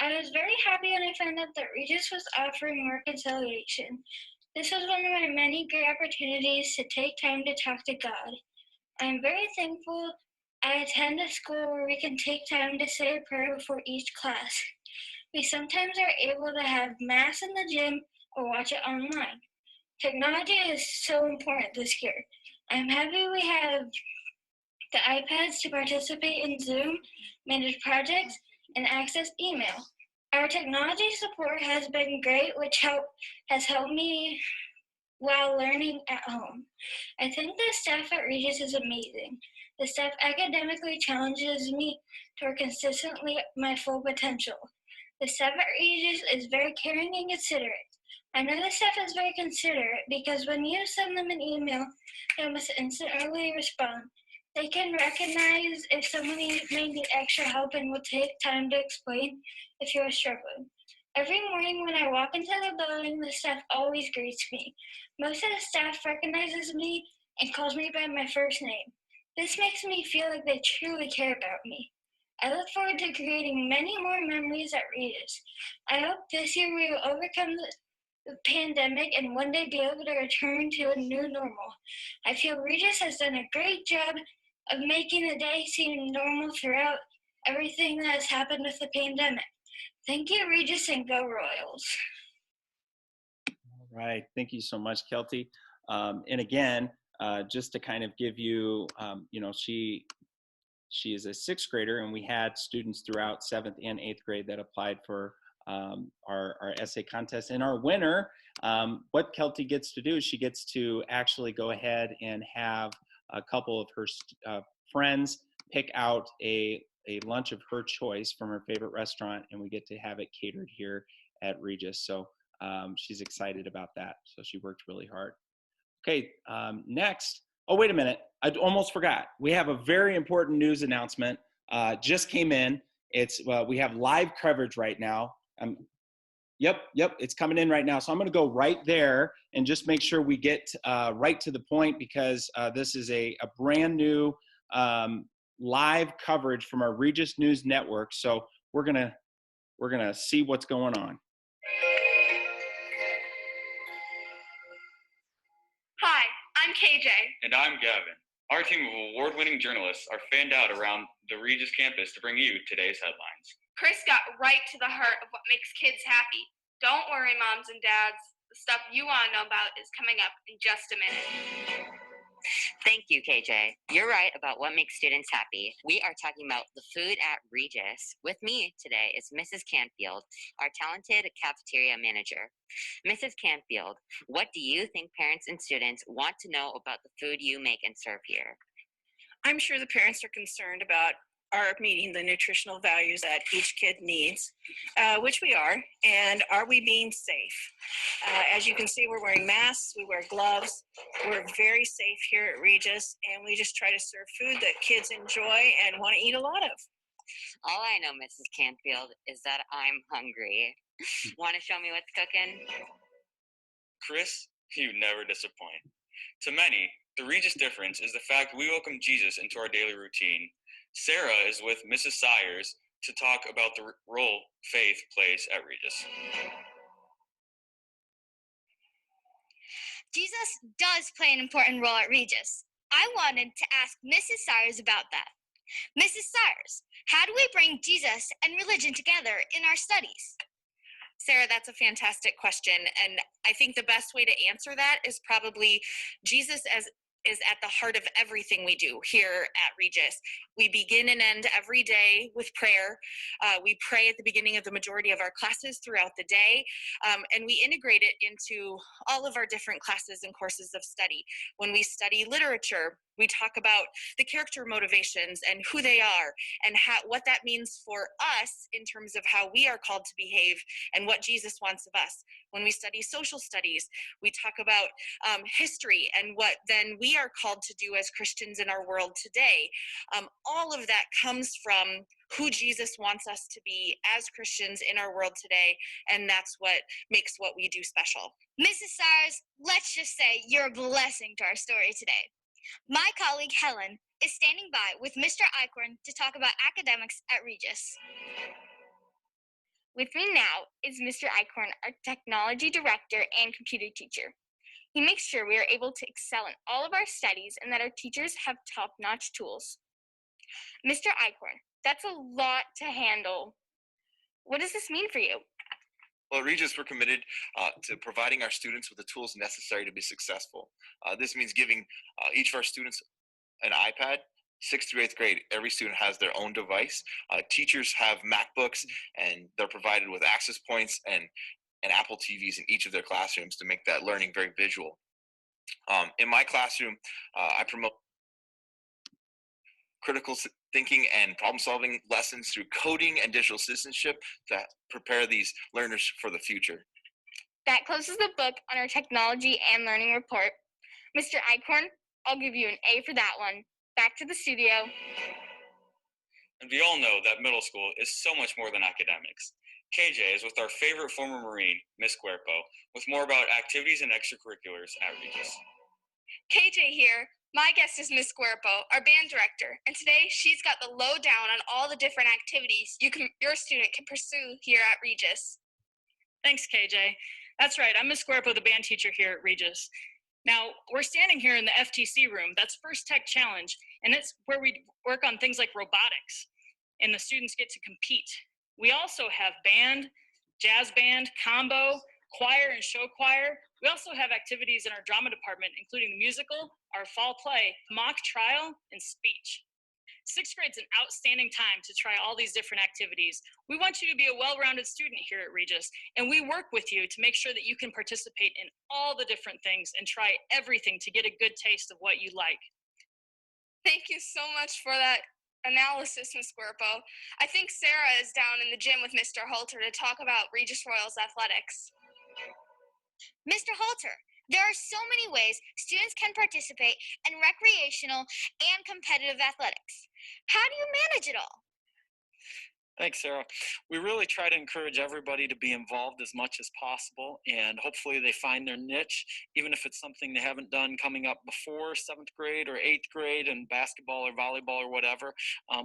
Speaker 17: I was very happy when I found out that Regis was offering reconciliation. This was one of my many great opportunities to take time to talk to God. I am very thankful I attend a school where we can take time to say a prayer before each class. We sometimes are able to have mass in the gym or watch it online. Technology is so important this year. I'm happy we have the iPads to participate in Zoom, manage projects, and access email. Our technology support has been great, which has helped me while learning at home. I think the staff at Regis is amazing. The staff academically challenges me toward consistently my full potential. The staff at Regis is very caring and considerate. I know the staff is very considerate because when you send them an email, they must instantly respond. They can recognize if someone may need extra help and will take time to explain if you are struggling. Every morning when I walk into the building, the staff always greets me. Most of the staff recognizes me and calls me by my first name. This makes me feel like they truly care about me. I look forward to creating many more memories at Regis. I hope this year we will overcome the pandemic and one day be able to return to a new normal. I feel Regis has done a great job of making the day seem normal throughout everything that has happened with the pandemic. Thank you, Regis, and go Royals.
Speaker 1: All right, thank you so much, Kelty. And again, just to kind of give you, she is a 6th grader, and we had students throughout 7th and 8th grade that applied for our essay contest. And our winner, what Kelty gets to do is she gets to actually go ahead and have a couple of her friends pick out a lunch of her choice from her favorite restaurant, and we get to have it catered here at Regis. So she's excited about that. So she worked really hard. Okay, next. Oh, wait a minute. I almost forgot. We have a very important news announcement. Just came in. It's we have live coverage right now. Yep, it's coming in right now. So I'm going to go right there and just make sure we get right to the point, because this is a brand new live coverage from our Regis News Network. So we're gonna see what's going on.
Speaker 17: Hi, I'm KJ.
Speaker 18: And I'm Gavin. Our team of award-winning journalists are fanned out around the Regis campus to bring you today's headlines.
Speaker 19: Chris got right to the heart of what makes kids happy. Don't worry, moms and dads. The stuff you want to know about is coming up in just a minute.
Speaker 20: Thank you, KJ. You're right about what makes students happy. We are talking about the food at Regis. With me today is Mrs. Canfield, our talented cafeteria manager. Mrs. Canfield, what do you think parents and students want to know about the food you make and serve here?
Speaker 21: I'm sure the parents are concerned about our meeting the nutritional values that each kid needs, which we are, and are we being safe? As you can see, we're wearing masks, we wear gloves, we're very safe here at Regis, and we just try to serve food that kids enjoy and want to eat a lot of.
Speaker 20: All I know, Mrs. Canfield, is that I'm hungry. Want to show me what's cooking?
Speaker 18: Chris, you never disappoint. To many, the Regis difference is the fact we welcome Jesus into our daily routine. Sarah is with Mrs. Sayers to talk about the role faith plays at Regis.
Speaker 22: Jesus does play an important role at Regis. I wanted to ask Mrs. Sayers about that. Mrs. Sayers, how do we bring Jesus and religion together in our studies?
Speaker 23: Sarah, that's a fantastic question. And I think the best way to answer that is probably Jesus is at the heart of everything we do here at Regis. We begin and end every day with prayer. We pray at the beginning of the majority of our classes throughout the day, and we integrate it into all of our different classes and courses of study. When we study literature, we talk about the character motivations and who they are and what that means for us in terms of how we are called to behave and what Jesus wants of us. When we study social studies, we talk about history and what then we are called to do as Christians in our world today. All of that comes from who Jesus wants us to be as Christians in our world today, and that's what makes what we do special.
Speaker 22: Mrs. Sayers, let's just say you're a blessing to our story today. My colleague Helen is standing by with Mr. Eichhorn to talk about academics at Regis. With me now is Mr. Eichhorn, our technology director and computer teacher. He makes sure we are able to excel in all of our studies and that our teachers have top-notch tools. Mr. Eichhorn, that's a lot to handle. What does this mean for you?
Speaker 24: Well, at Regis, we're committed to providing our students with the tools necessary to be successful. This means giving each of our students an iPad. 6th through 8th grade, every student has their own device. Teachers have MacBooks, and they're provided with access points and Apple TVs in each of their classrooms to make that learning very visual. In my classroom, I promote critical thinking and problem-solving lessons through coding and digital citizenship to prepare these learners for the future.
Speaker 22: That closes the book on our technology and learning report. Mr. Eichhorn, I'll give you an A for that one. Back to the studio.
Speaker 18: And we all know that middle school is so much more than academics. KJ is with our favorite former Marine, Miss Cuerpo, with more about activities and extracurriculars at Regis.
Speaker 22: KJ here. My guest is Miss Cuerpo, our band director, and today she's got the lowdown on all the different activities your student can pursue here at Regis.
Speaker 11: Thanks, KJ. That's right, I'm Miss Cuerpo, the band teacher here at Regis. Now, we're standing here in the FTC room, that's First Tech Challenge, and it's where we work on things like robotics, and the students get to compete. We also have band, jazz band, combo, choir and show choir. We also have activities in our drama department, including the musical, our fall play, mock trial, and speech. 6th grade's an outstanding time to try all these different activities. We want you to be a well-rounded student here at Regis, and we work with you to make sure that you can participate in all the different things and try everything to get a good taste of what you like.
Speaker 22: Thank you so much for that analysis, Ms. Cuerpo. I think Sarah is down in the gym with Mr. Halter to talk about Regis Royals athletics. Mr. Halter, there are so many ways students can participate in recreational and competitive athletics. How do you manage it all?
Speaker 8: Thanks, Sarah. We really try to encourage everybody to be involved as much as possible, and hopefully they find their niche, even if it's something they haven't done coming up before 7th grade or 8th grade in basketball or volleyball or whatever.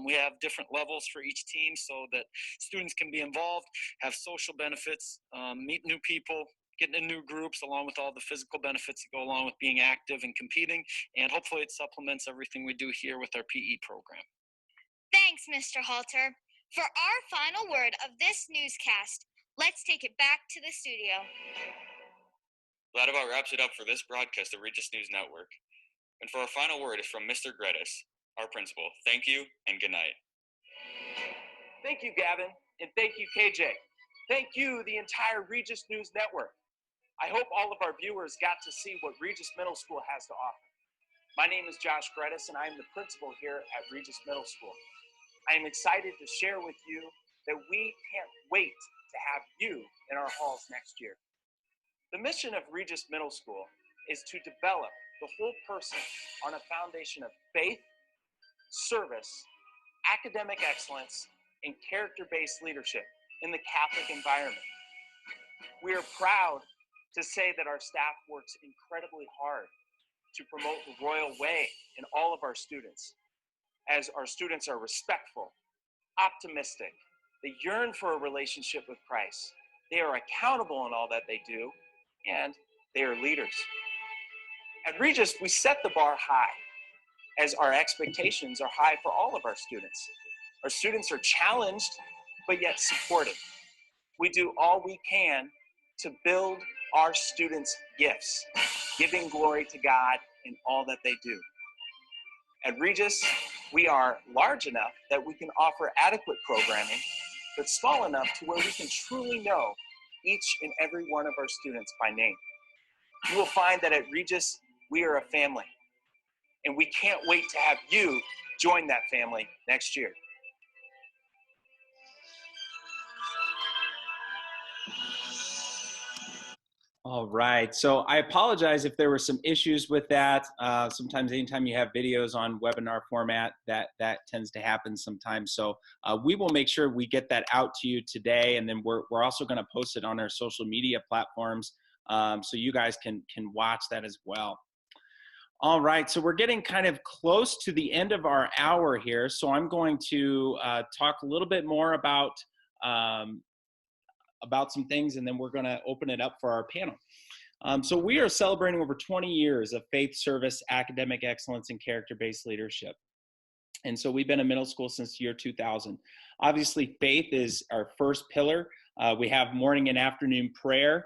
Speaker 8: We have different levels for each team so that students can be involved, have social benefits, meet new people, get in new groups, along with all the physical benefits that go along with being active and competing, and hopefully it supplements everything we do here with our PE program.
Speaker 22: Thanks, Mr. Halter.
Speaker 19: For our final word of this newscast, let's take it back to the studio.
Speaker 18: That about wraps it up for this broadcast of Regis News Network. And for our final word is from Mr. Gredis, our principal. Thank you and good night.
Speaker 4: Thank you, Gavin, and thank you, KJ. Thank you, the entire Regis News Network. I hope all of our viewers got to see what Regis Middle School has to offer. My name is Josh Gredis, and I am the principal here at Regis Middle School. I am excited to share with you that we can't wait to have you in our halls next year. The mission of Regis Middle School is to develop the whole person on a foundation of faith, service, academic excellence, and character-based leadership in the Catholic environment. We are proud to say that our staff works incredibly hard to promote the royal way in all of our students, as our students are respectful, optimistic, they yearn for a relationship with Christ, they are accountable in all that they do, and they are leaders. At Regis, we set the bar high, as our expectations are high for all of our students. Our students are challenged, but yet supported. We do all we can to build our students' gifts, giving glory to God in all that they do. At Regis, we are large enough that we can offer adequate programming, but small enough to where we can truly know each and every one of our students by name. You will find that at Regis, we are a family, and we can't wait to have you join that family next year.
Speaker 1: All right. So I apologize if there were some issues with that. Sometimes anytime you have videos on webinar format, that tends to happen sometimes. So we will make sure we get that out to you today. And then we're also going to post it on our social media platforms so you guys can watch that as well. All right. So we're getting kind of close to the end of our hour here. So I'm going to talk a little bit more about some things, and then we're going to open it up for our panel. So we are celebrating over 20 years of faith, service, academic excellence, and character-based leadership. And so we've been a middle school since the year 2000. Obviously, faith is our first pillar. We have morning and afternoon prayer.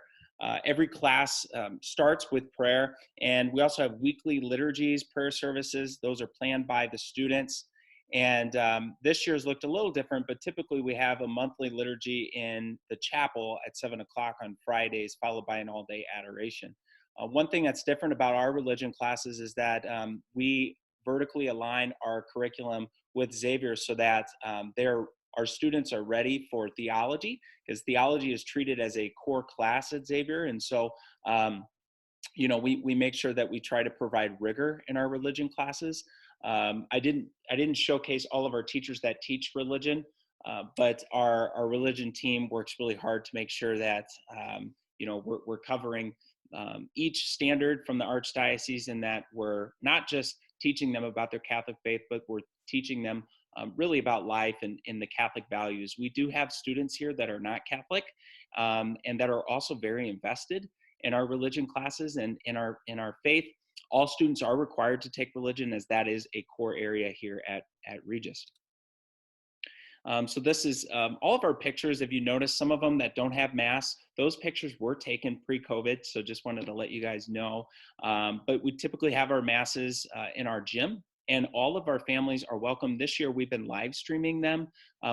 Speaker 1: Every class starts with prayer, and we also have weekly liturgies, prayer services. Those are planned by the students. And this year's looked a little different, but typically we have a monthly liturgy in the chapel at 7 o'clock on Fridays, followed by an all-day adoration. One thing that's different about our religion classes is that we vertically align our curriculum with Xavier so that our students are ready for theology, because theology is treated as a core class at Xavier. And so, we make sure that we try to provide rigor in our religion classes. I didn't showcase all of our teachers that teach religion, but our religion team works really hard to make sure that we're covering each standard from the Archdiocese, and that we're not just teaching them about their Catholic faith, but we're teaching them really about life and in the Catholic values. We do have students here that are not Catholic and that are also very invested in our religion classes and in our faith. All students are required to take religion, as that is a core area here at Regis. So this is all of our pictures. If you notice some of them that don't have masks, those pictures were taken pre-COVID, so just wanted to let you guys know. But we typically have our masses in our gym, and all of our families are welcome. This year we've been live streaming them.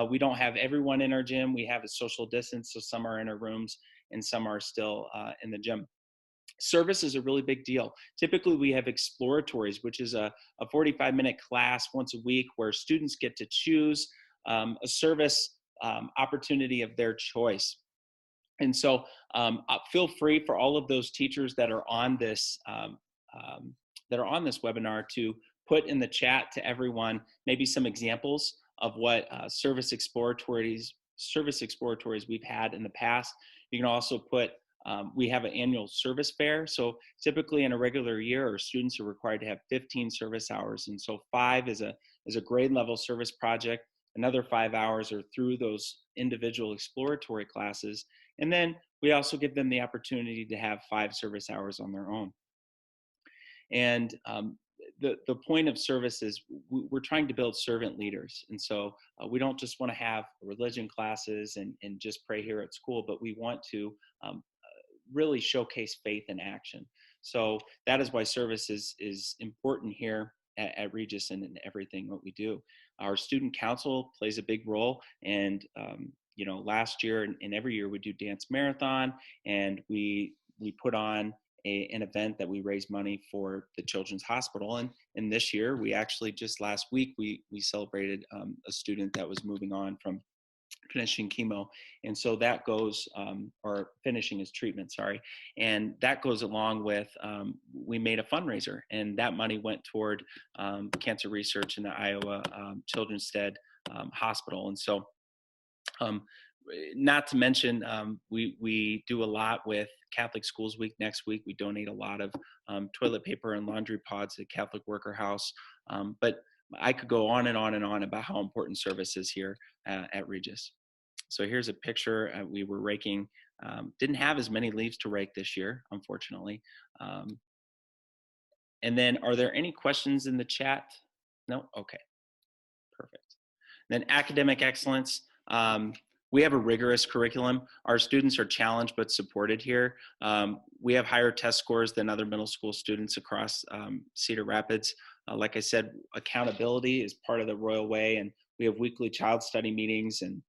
Speaker 1: We don't have everyone in our gym. We have a social distance, so some are in our rooms and some are still in the gym. Service is a really big deal. Typically, we have exploratories, which is a 45-minute class once a week where students get to choose a service opportunity of their choice. And so feel free for all of those teachers that are on this webinar to put in the chat to everyone maybe some examples of what service exploratories we've had in the past. You can also put we have an annual service fair. So typically in a regular year, our students are required to have 15 service hours. And so 5 is a grade level service project. Another 5 hours are through those individual exploratory classes. And then we also give them the opportunity to have 5 service hours on their own. And the point of service is we're trying to build servant leaders. And so we don't just want to have religion classes and just pray here at school, but we want to really showcase faith in action. So that is why service is important here at Regis and in everything what we do. Our student council plays a big role, and last year and every year we do dance marathon, and we put on an event that we raise money for the Children's Hospital. And this year, we actually just last week, we celebrated a student that was moving on from finishing chemo. And so that goes, or finishing his treatment, sorry. And that goes along with, we made a fundraiser, and that money went toward cancer research in the Iowa Children's Stead Hospital. And so, not to mention, we do a lot with Catholic Schools Week next week. We donate a lot of toilet paper and laundry pods at Catholic Worker House. But I could go on and on and on about how important service is here at Regis. So here's a picture. We were raking, didn't have as many leaves to rake this year, unfortunately. And then, are there any questions in the chat? No? Okay, perfect. Then academic excellence. We have a rigorous curriculum. Our students are challenged but supported here. We have higher test scores than other middle school students across Cedar Rapids. Like I said, accountability is part of the Royal Way, and we have weekly child study meetings, and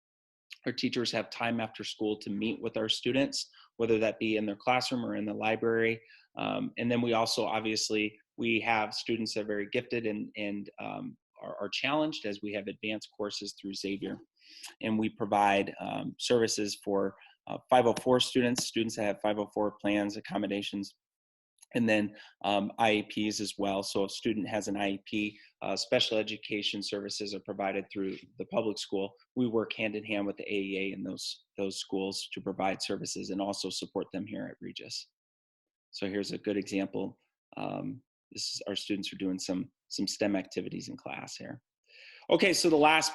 Speaker 1: our teachers have time after school to meet with our students, whether that be in their classroom or in the library. And then we also, obviously, we have students that are very gifted and are challenged, as we have advanced courses through Xavier. And we provide services for 504 students that have 504 plans, accommodations, and then IEPs as well. So if a student has an IEP, special education services are provided through the public school. We work hand in hand with the AEA in those schools to provide services and also support them here at Regis. So here's a good example. This is our students are doing some STEM activities in class here. Okay, so the last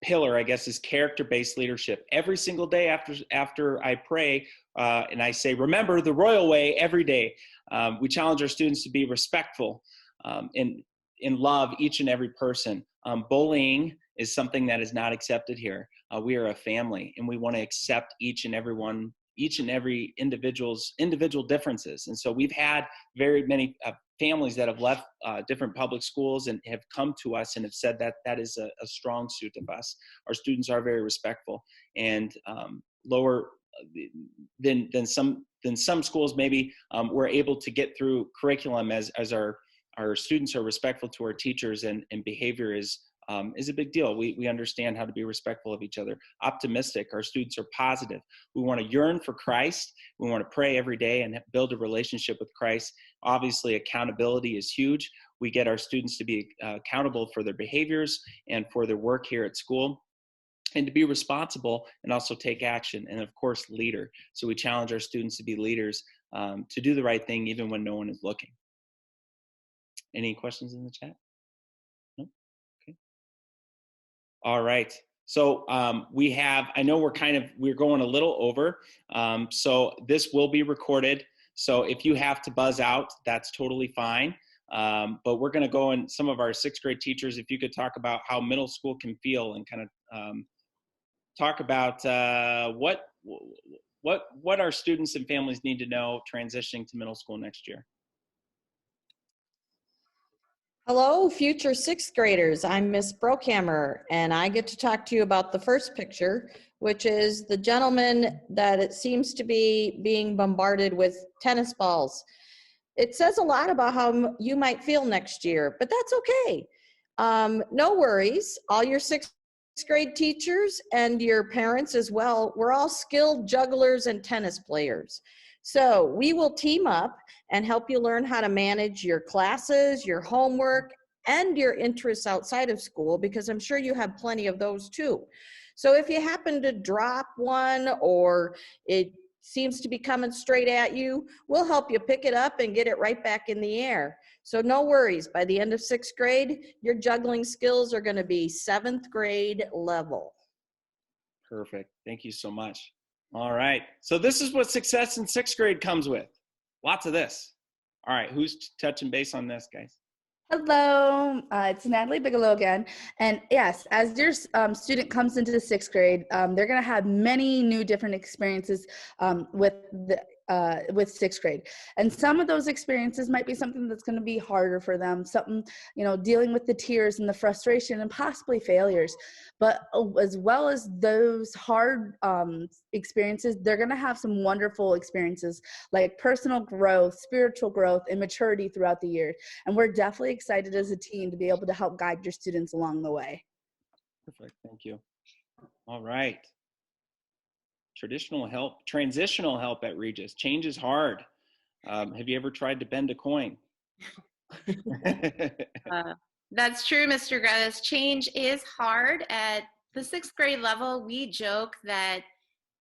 Speaker 1: pillar, I guess, is character-based leadership. Every single day after I pray and I say, remember the Royal Way every day, we challenge our students to be respectful and love each and every person. Bullying is something that is not accepted here. We are a family, and we want to accept each and every individual's individual differences. And so we've had very many families that have left different public schools and have come to us and have said that that is a strong suit of us. Our students are very respectful, and lower than some schools maybe we're able to get through curriculum as our students are respectful to our teachers, and behavior is a big deal. We understand how to be respectful of each other. Optimistic, our students are positive. We want to yearn for Christ. We want to pray every day and build a relationship with Christ. Obviously, accountability is huge. We get our students to be accountable for their behaviors and for their work here at school, and to be responsible and also take action. And of course, leader. So we challenge our students to be leaders, to do the right thing even when no one is looking. Any questions in the chat? No? Okay. All right. So we have, I know we're going a little over. So this will be recorded. So if you have to buzz out, that's totally fine. But we're going to go in some of our sixth grade teachers, if you could talk about how middle school can feel, and kind of talk about what our students and families need to know transitioning to middle school next year.
Speaker 5: Hello, future sixth graders. I'm Miss Brookhammer, and I get to talk to you about the first picture, which is the gentleman that it seems to be being bombarded with tennis balls. It says a lot about how you might feel next year, but that's okay. No worries. All your sixth grade teachers and your parents as well, we're all skilled jugglers and tennis players. So we will team up and help you learn how to manage your classes, your homework, and your interests outside of school, because I'm sure you have plenty of those too. So if you happen to drop one, or it seems to be coming straight at you, we'll help you pick it up and get it right back in the air. So no worries, by the end of sixth grade, your juggling skills are going to be seventh grade level.
Speaker 1: Perfect. Thank you so much. All right. So this is what success in sixth grade comes with. Lots of this. All right. Who's touching base on this, guys?
Speaker 2: Hello, it's Natalie Bigelow again. And yes, as your student comes into the 6th grade, they're going to have many new different experiences with 6th grade. And some of those experiences might be something that's going to be harder for them, something, dealing with the tears and the frustration and possibly failures. But as well as those hard experiences, they're going to have some wonderful experiences like personal growth, spiritual growth, and maturity throughout the year. And we're definitely excited as a team to be able to help guide your students along the way.
Speaker 1: Perfect. Thank you. All right. Transitional help at Regis. Change is hard. Have you ever tried to bend a coin?
Speaker 6: That's true, Mr. Grettis. Change is hard. At the 6th grade level, we joke that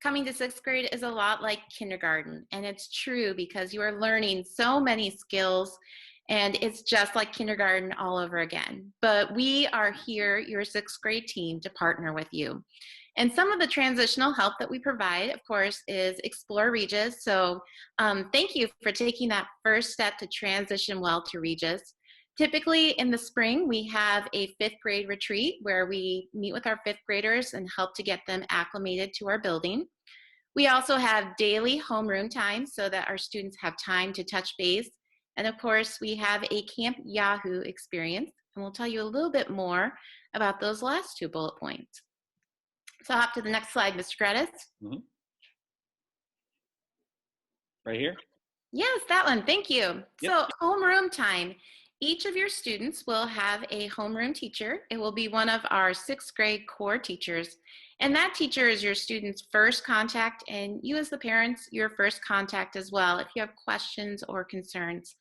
Speaker 6: coming to 6th grade is a lot like kindergarten. And it's true because you are learning so many skills and it's just like kindergarten all over again. But we are here, your 6th grade team, to partner with you. And some of the transitional help that we provide, of course, is Explore Regis. So thank you for taking that first step to transition well to Regis. Typically in the spring, we have a 5th grade retreat where we meet with our 5th graders and help to get them acclimated to our building. We also have daily homeroom time so that our students have time to touch base. And of course, we have a Camp Yahoo experience, and we'll tell you a little bit more about those last 2 bullet points. So hop to the next slide, Mr. Grettis.
Speaker 1: Mm-hmm. Right here?
Speaker 6: Yes, that one. Thank you.
Speaker 1: Yep.
Speaker 6: So homeroom time. Each of your students will have a homeroom teacher. It will be one of our 6th grade core teachers. And that teacher is your student's first contact, and you as the parents, your first contact as well if you have questions or concerns.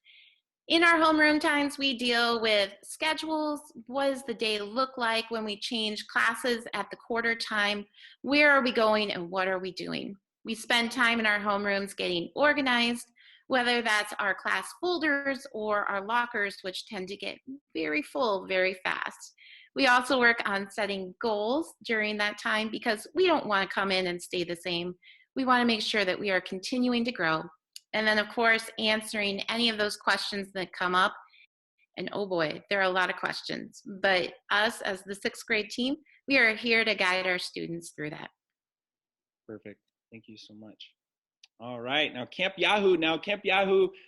Speaker 6: In our homeroom times, we deal with schedules. What does the day look like when we change classes at the quarter time? Where are we going and what are we doing? We spend time in our homerooms getting organized, whether that's our class folders or our lockers, which tend to get very full very fast. We also work on setting goals during that time because we don't want to come in and stay the same. We want to make sure that we are continuing to grow. And then, of course, answering any of those questions that come up. And oh boy, there are a lot of questions. But us as the 6th grade team, we are here to guide our students through that.
Speaker 1: Perfect. Thank you so much. All right. Now, Camp Yahoo.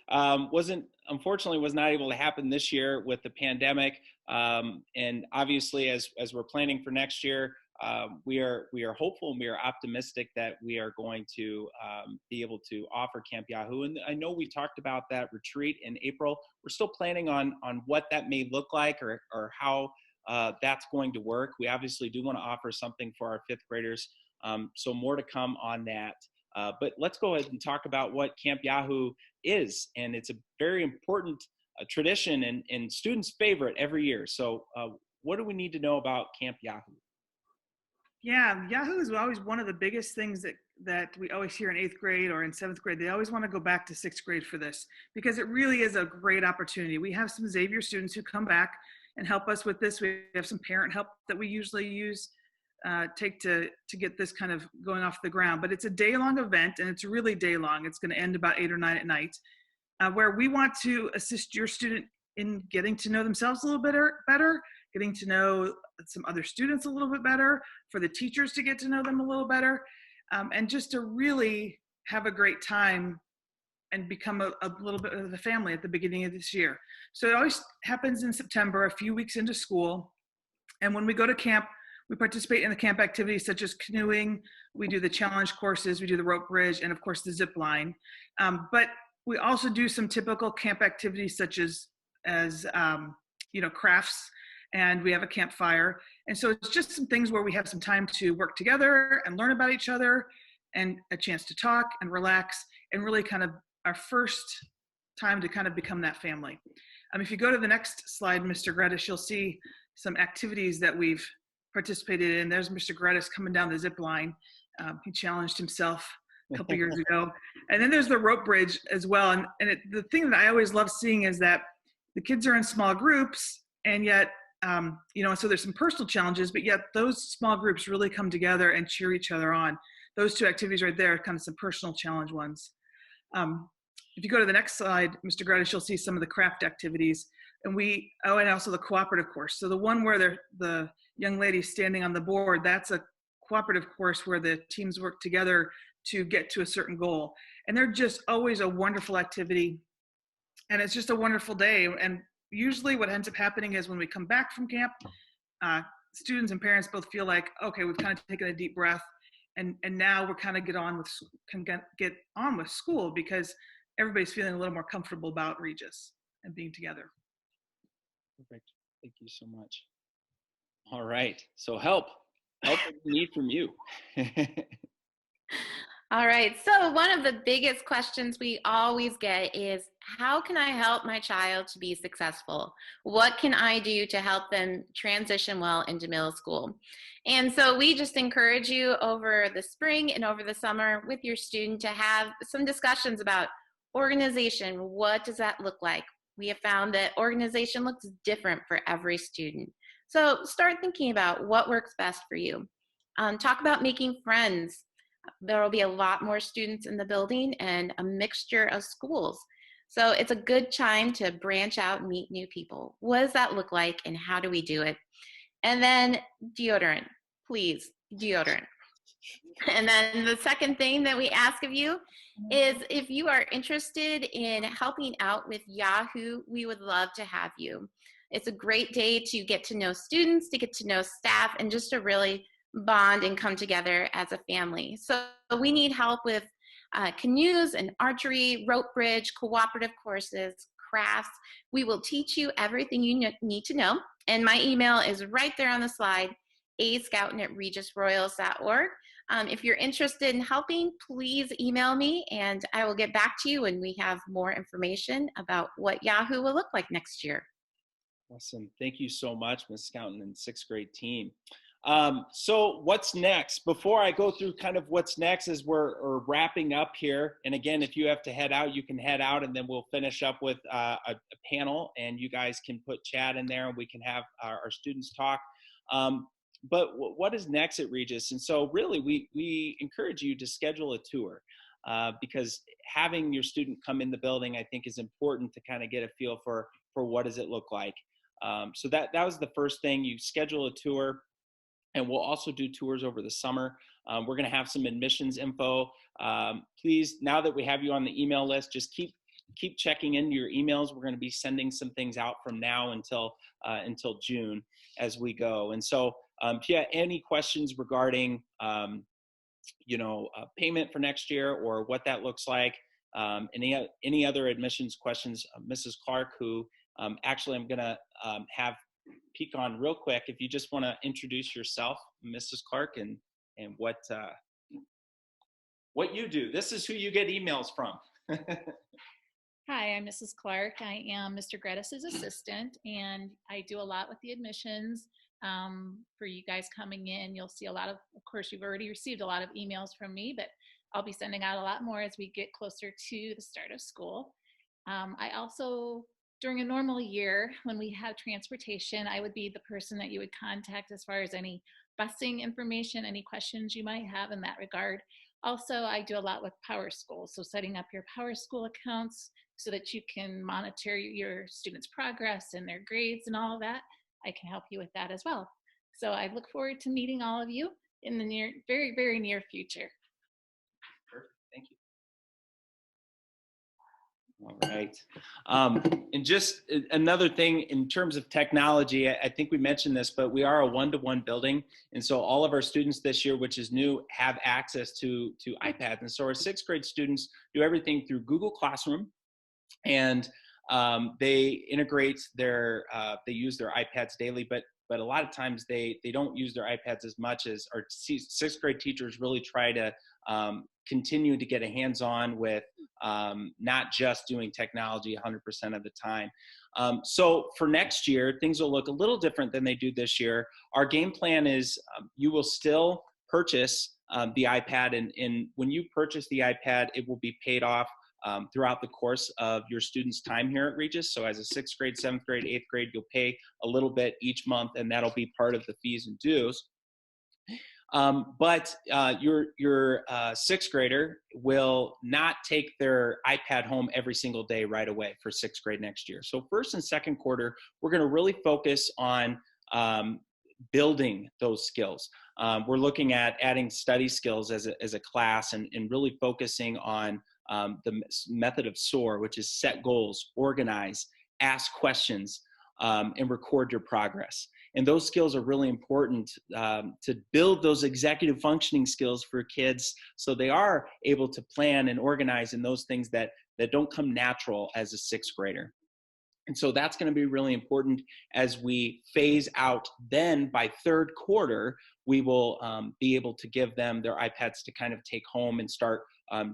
Speaker 1: Unfortunately, was not able to happen this year with the pandemic. And obviously, as we're planning for next year, we are hopeful and we are optimistic that we are going to be able to offer Camp Yahoo. And I know we talked about that retreat in April. We're still planning on what that may look like or how that's going to work. We obviously do want to offer something for our 5th graders. So more to come on that. But let's go ahead and talk about what Camp Yahoo is. And it's a very important tradition and students' favorite every year. So what do we need to know about Camp Yahoo?
Speaker 3: Yeah, Yahoo is always one of the biggest things that we always hear in 8th grade or in 7th grade. They always want to go back to 6th grade for this because it really is a great opportunity. We have some Xavier students who come back and help us with this. We have some parent help that we usually use take to get this kind of going off the ground. But it's a day-long event, and it's really day-long. It's going to end about 8 or 9 at night, where we want to assist your student in getting to know themselves a little bit better, getting to know some other students a little bit better, for the teachers to get to know them a little better, and just to really have a great time and become a little bit of the family at the beginning of this year. So it always happens in September, a few weeks into school. And when we go to camp, we participate in the camp activities such as canoeing, we do the challenge courses, we do the rope bridge, and of course the zip line. But we also do some typical camp activities such as crafts, and we have a campfire. And so it's just some things where we have some time to work together and learn about each other and a chance to talk and relax and really kind of our first time to kind of become that family. If you go to the next slide, Mr. Grettis, you'll see some activities that we've participated in. There's Mr. Grettis coming down the zip line. He challenged himself a couple years ago. And then there's the rope bridge as well. And the thing that I always love seeing is that the kids are in small groups, and yet, so there's some personal challenges, but yet those small groups really come together and cheer each other on. Those 2 activities right there are kind of some personal challenge ones. If you go to the next slide, Mr. Grettis, you'll see some of the craft activities. and also the cooperative course. So the one where the young lady's standing on the board, that's a cooperative course where the teams work together to get to a certain goal. And they're just always a wonderful activity. And it's just a wonderful day. And usually what ends up happening is when we come back from camp, students and parents both feel like, okay, we've kind of taken a deep breath, and now we're kind of get on with school, because everybody's feeling a little more comfortable about Regis and being together.
Speaker 1: Perfect. Thank you so much. All right. So help we need from you.
Speaker 6: All right. So one of the biggest questions we always get is, how can I help my child to be successful? What can I do to help them transition well into middle school? And so we just encourage you over the spring and over the summer with your student to have some discussions about organization. What does that look like? We have found that organization looks different for every student. So start thinking about what works best for you. Talk about making friends. There will be a lot more students in the building and a mixture of schools. So it's a good time to branch out and meet new people. What does that look like, and how do we do it? And then deodorant, please, deodorant. And then the second thing that we ask of you is, if you are interested in helping out with Yahoo, we would love to have you. It's a great day to get to know students, to get to know staff, and just to really bond and come together as a family. So we need help with canoes and archery, rope bridge, cooperative courses, crafts. We will teach you everything you need to know. And my email is right there on the slide, ascoutant@regisroyals.org. If you're interested in helping, please email me and I will get back to you when we have more information about what Yahoo will look like next year.
Speaker 1: Awesome. Thank you so much, Ms. Scouton and sixth grade team. So what's next? Before I go through kind of what's next, as we're wrapping up here, and again, if you have to head out, you can head out, and then we'll finish up with a panel, and you guys can put chat in there and we can have our students talk. But what is next at Regis? And so really we encourage you to schedule a tour, because having your student come in the building, I think, is important to kind of get a feel for what does it look like. So that was the first thing. You schedule a tour. And we'll also do tours over the summer. We're going to have some admissions info. Please, now that we have you on the email list, just keep checking into your emails. We're going to be sending some things out from now until June as we go. And so, if you have any questions regarding, payment for next year or what that looks like, any other admissions questions, Mrs. Clark, who actually I'm going to have peek on real quick, if you just want to introduce yourself, Mrs. Clark, and what you do. This is who you get emails from.
Speaker 7: Hi, I'm Mrs. Clark. I am Mr. Grettis's assistant, and I do a lot with the admissions. For you guys coming in, you'll see a lot of course, you've already received a lot of emails from me, but I'll be sending out a lot more as we get closer to the start of school. I also, during a normal year, when we have transportation, I would be the person that you would contact as far as any busing information, any questions you might have in that regard. Also, I do a lot with PowerSchool, so setting up your PowerSchool accounts so that you can monitor your students' progress and their grades and all of that. I can help you with that as well. So I look forward to meeting all of you in the very, very near future.
Speaker 1: Perfect. Thank you. All right. And just another thing in terms of technology, I think we mentioned this, but we are a one-to-one building. And so all of our students this year, which is new, have access to iPads. And so our sixth grade students do everything through Google Classroom. And they integrate they use their iPads daily, but a lot of times they don't use their iPads as much as our sixth grade teachers really try to continue to get a hands-on with not just doing technology 100% of the time. So for next year, things will look a little different than they do this year. Our game plan is you will still purchase the iPad, and when you purchase the iPad, it will be paid off throughout the course of your student's time here at Regis. So as a sixth grade, seventh grade, eighth grade, you'll pay a little bit each month, and that'll be part of the fees and dues. But your sixth grader will not take their iPad home every single day right away for sixth grade next year. So first and second quarter, we're going to really focus on building those skills. We're looking at adding study skills as a class and really focusing on the method of SOAR, which is set goals, organize, ask questions, and record your progress. And those skills are really important to build those executive functioning skills for kids so they are able to plan and organize in those things that don't come natural as a sixth grader. And so that's going to be really important as we phase out. Then by third quarter, we will be able to give them their iPads to kind of take home and start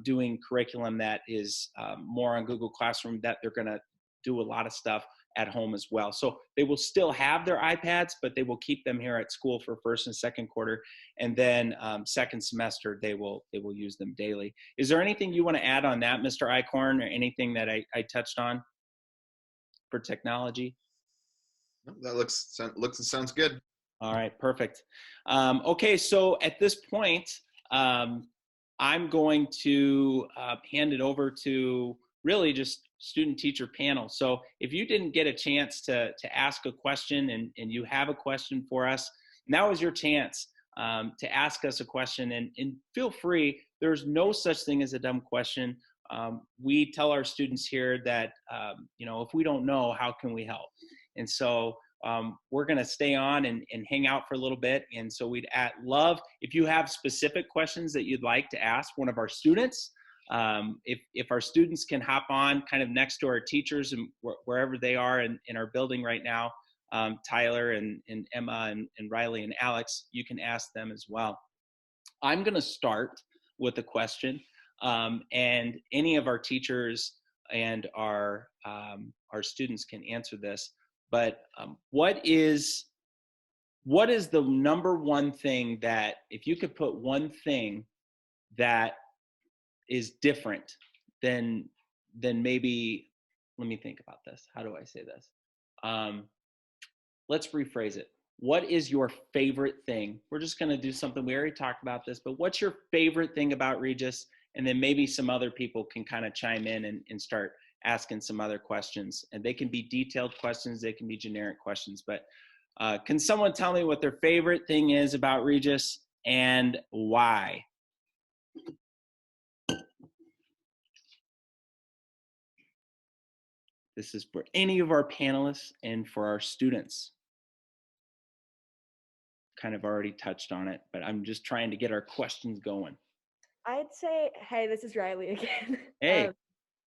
Speaker 1: doing curriculum that is more on Google Classroom, that they're going to do a lot of stuff at home as well. So they will still have their iPads, but they will keep them here at school for first and second quarter. And then second semester, they will use them daily. Is there anything you want to add on that, Mr. Eichhorn, or anything that I touched on for technology?
Speaker 9: That looks and sounds good.
Speaker 1: All right, perfect. Okay, so at this point, I'm going to hand it over to really just student teacher panel. So if you didn't get a chance to ask a question and you have a question for us, now is your chance to ask us a question, and feel free. There's no such thing as a dumb question. We tell our students here that, if we don't know, how can we help? And so we're going to stay on and hang out for a little bit. And so we'd love if you have specific questions that you'd like to ask one of our students. If our students can hop on kind of next to our teachers and wherever they are in our building right now, Tyler and Emma and Riley and Alex, you can ask them as well. I'm going to start with a question, and any of our teachers and our students can answer this. But what is the number one thing that, if you could put one thing that is different than maybe, let me think about this. How do I say this? Let's rephrase it. What is your favorite thing? We're just going to do something. We already talked about this, but what's your favorite thing about Regis? And then maybe some other people can kind of chime in and start asking some other questions. And they can be detailed questions. They can be generic questions. But can someone tell me what their favorite thing is about Regis and why? This is for any of our panelists and for our students. Kind of already touched on it, but I'm just trying to get our questions going.
Speaker 16: I'd say, hey, this is Riley again.
Speaker 1: Hey.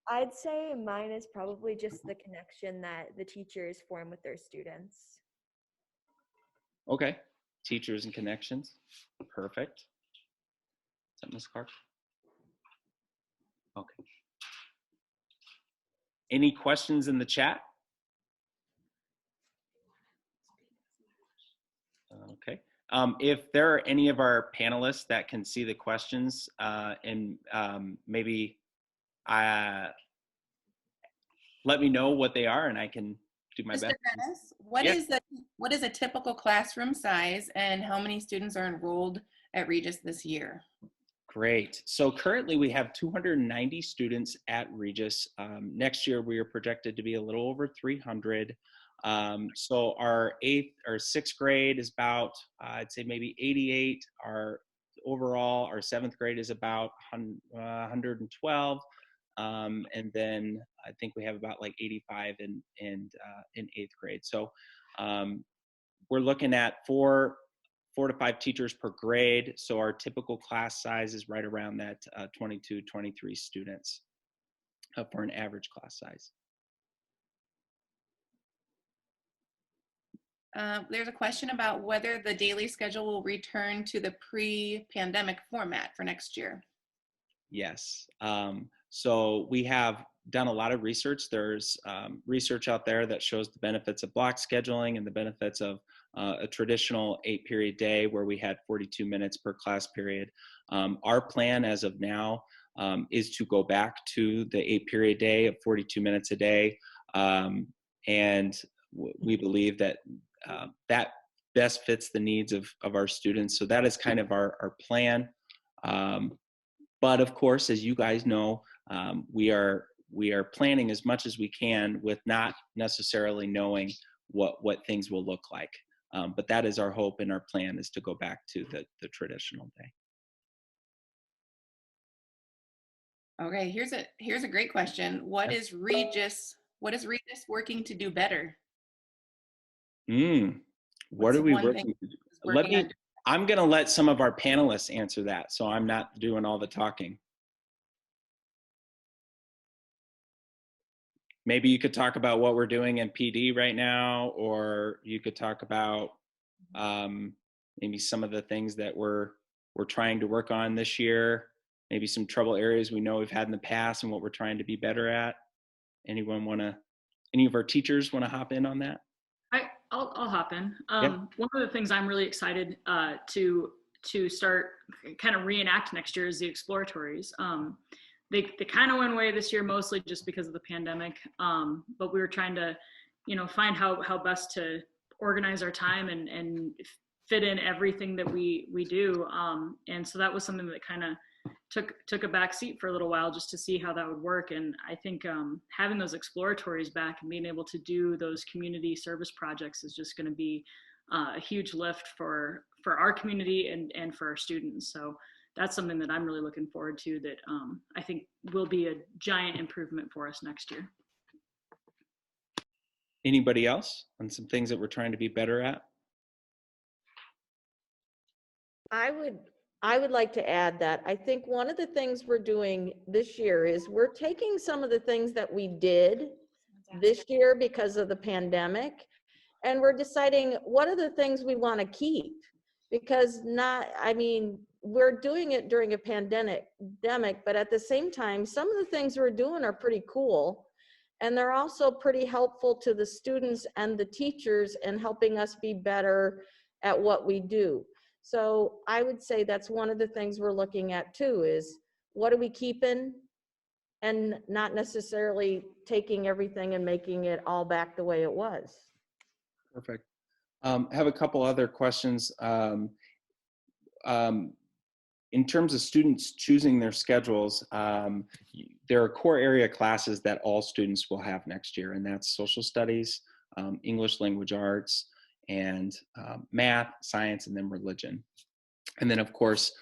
Speaker 16: I'd say mine is probably just the connection that the teachers form with their students.
Speaker 1: Okay. Teachers and connections. Perfect. Is that Ms. Clark? Okay. Any questions in the chat? Okay. If there are any of our panelists that can see the questions and maybe let me know what they are and I can do my
Speaker 6: Mr.
Speaker 1: best.
Speaker 6: Dennis, what is a typical classroom size and how many students are enrolled at Regis this year?
Speaker 1: Great. So currently we have 290 students at Regis. Next year we are projected to be a little over 300. So our sixth grade is about, I'd say maybe 88. Our seventh grade is about 112. And then I think we have about like 85 in eighth grade. So we're looking at four to 5 teachers per grade. So our typical class size is right around that 22, 23 students for an average class size.
Speaker 6: There's a question about whether the daily schedule will return to the pre-pandemic format for next year.
Speaker 1: Yes. So we have done a lot of research. There's research out there that shows the benefits of block scheduling and the benefits of a traditional 8-period day where we had 42 minutes per class period. Our plan as of now is to go back to the 8-period day of 42 minutes a day. And we believe that that best fits the needs of our students. So that is kind of our plan. But of course, as you guys know, we are planning as much as we can with not necessarily knowing what things will look like. But that is our hope, and our plan is to go back to the traditional day.
Speaker 6: Okay, here's a great question. What is Regis working to do better?
Speaker 1: What are we working to do? I'm going to let some of our panelists answer that, so I'm not doing all the talking. Maybe you could talk about what we're doing in PD right now, or you could talk about maybe some of the things that we're trying to work on this year, maybe some trouble areas we know we've had in the past and what we're trying to be better at. Any of our teachers want to hop in on that?
Speaker 11: I'll hop in.
Speaker 1: Yeah.
Speaker 11: One of the things I'm really excited to start kind of reenact next year is the exploratories. They kind of went away this year mostly just because of the pandemic, but we were trying to, find how best to organize our time and fit in everything that we do. And so that was something that kind of took a back seat for a little while just to see how that would work. And I think having those exploratories back and being able to do those community service projects is just going to be a huge lift for our community and for our students. So that's something that I'm really looking forward to, that I think will be a giant improvement for us next year.
Speaker 1: Anybody else on some things that we're trying to be better at?
Speaker 5: I would like to add that I think one of the things we're doing this year is we're taking some of the things that we did this year because of the pandemic, and we're deciding what are the things we want to keep, because we're doing it during a pandemic, but at the same time, some of the things we're doing are pretty cool, and they're also pretty helpful to the students and the teachers and helping us be better at what we do. So I would say that's one of the things we're looking at too, is what are we keeping and not necessarily taking everything and making it all back the way it was.
Speaker 1: Perfect. I have a couple other questions. In terms of students choosing their schedules, there are core area classes that all students will have next year, and that's social studies, English language arts, and math, science, and then religion. And then of course,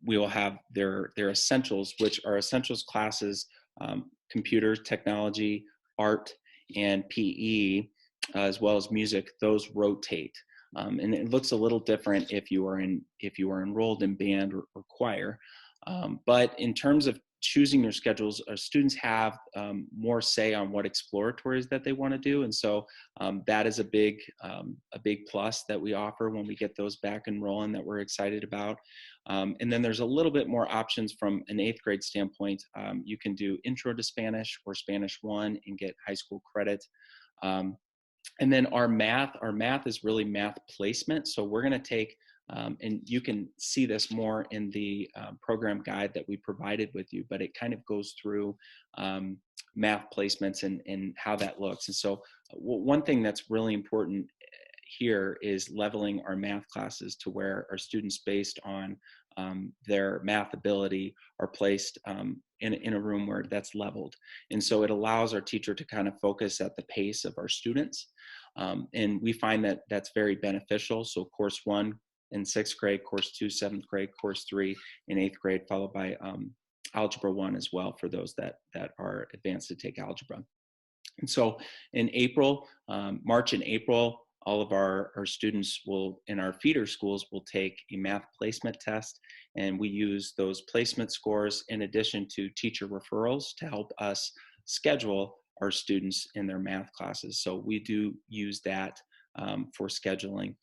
Speaker 1: we will have their essentials, which are essentials classes, computers, technology, art, and PE, as well as music. Those rotate. And it looks a little different if you are enrolled in band or choir. But in terms of choosing your schedules, students have more say on what exploratories that they want to do, and so that is a big plus that we offer when we get those back and rolling, that we're excited about. And then there's a little bit more options from an 8th grade standpoint. You can do Intro to Spanish or Spanish 1 and get high school credit. And then our math is really math placement. So we're going to take, and you can see this more in the program guide that we provided with you, but it kind of goes through math placements and how that looks. And so one thing that's really important here is leveling our math classes to where our students, based on their math ability, are placed in a room where that's leveled. And so it allows our teacher to kind of focus at the pace of our students. And we find that that's very beneficial. So course 1 in 6th grade, course 2, 7th grade, course 3 in 8th grade, followed by algebra 1 as well for those that are advanced to take algebra. And so in April, March and April, all of our students will, in our feeder schools, will take a math placement test, and we use those placement scores in addition to teacher referrals to help us schedule our students in their math classes. So we do use that for scheduling.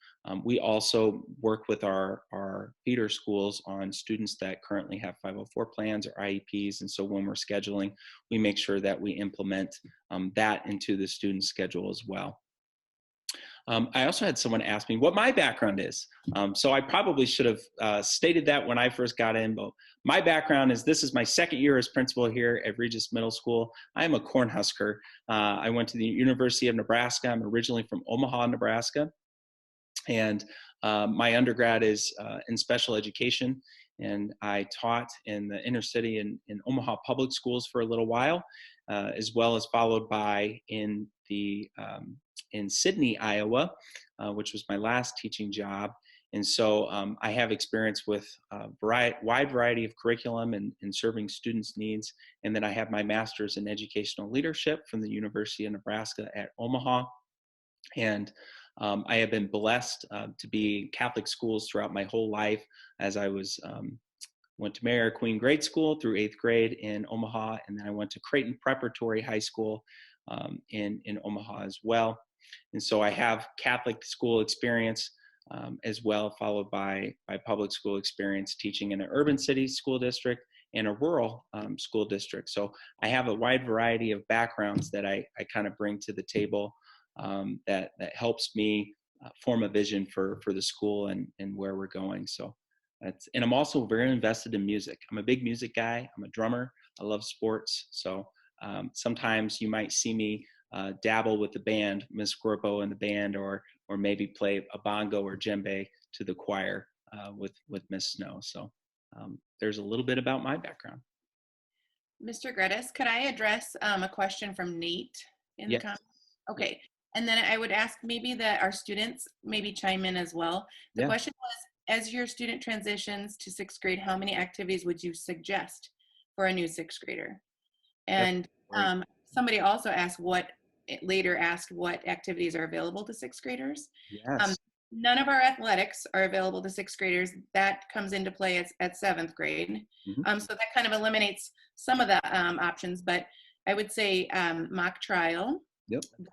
Speaker 1: We also work with our feeder schools on students that currently have 504 plans or IEPs, and so when we're scheduling, we make sure that we implement that into the student schedule as well. I also had someone ask me what my background is. So I probably should have stated that when I first got in, but my background is, this is my 2nd year as principal here at Regis Middle School. I am a Cornhusker. I went to the University of Nebraska. I'm originally from Omaha, Nebraska. And my undergrad is in special education, and I taught in the inner city in Omaha public schools for a little while, as well as followed by in Sydney, Iowa, which was my last teaching job. And so I have experience with a wide variety of curriculum and serving students' needs. And then I have my master's in educational leadership from the University of Nebraska at Omaha. And I have been blessed to be in Catholic schools throughout my whole life, as I went to Mary Queen Grade School through 8th grade in Omaha, and then I went to Creighton Preparatory High School in Omaha as well. And so I have Catholic school experience as well, followed by public school experience teaching in an urban city school district and a rural school district. So I have a wide variety of backgrounds that I kind of bring to the table that helps me form a vision for the school and where we're going. So and I'm also very invested in music. I'm a big music guy. I'm a drummer. I love sports. So sometimes you might see me dabble with the band, Miss Scorpo and the band, or maybe play a bongo or djembe to the choir with Miss Snow. So there's a little bit about my background.
Speaker 6: Mr. Gredis, could I address a question from Nate in the comments? Okay. And then I would ask maybe that our students maybe chime in as well. The question was, as your student transitions to 6th grade, how many activities would you suggest for a new 6th grader? And somebody also asked what activities are available to 6th graders.
Speaker 1: Yes.
Speaker 6: None of our athletics are available to 6th graders. That comes into play at 7th grade.
Speaker 1: Mm-hmm.
Speaker 6: So that kind of eliminates some of the options, but I would say mock trial,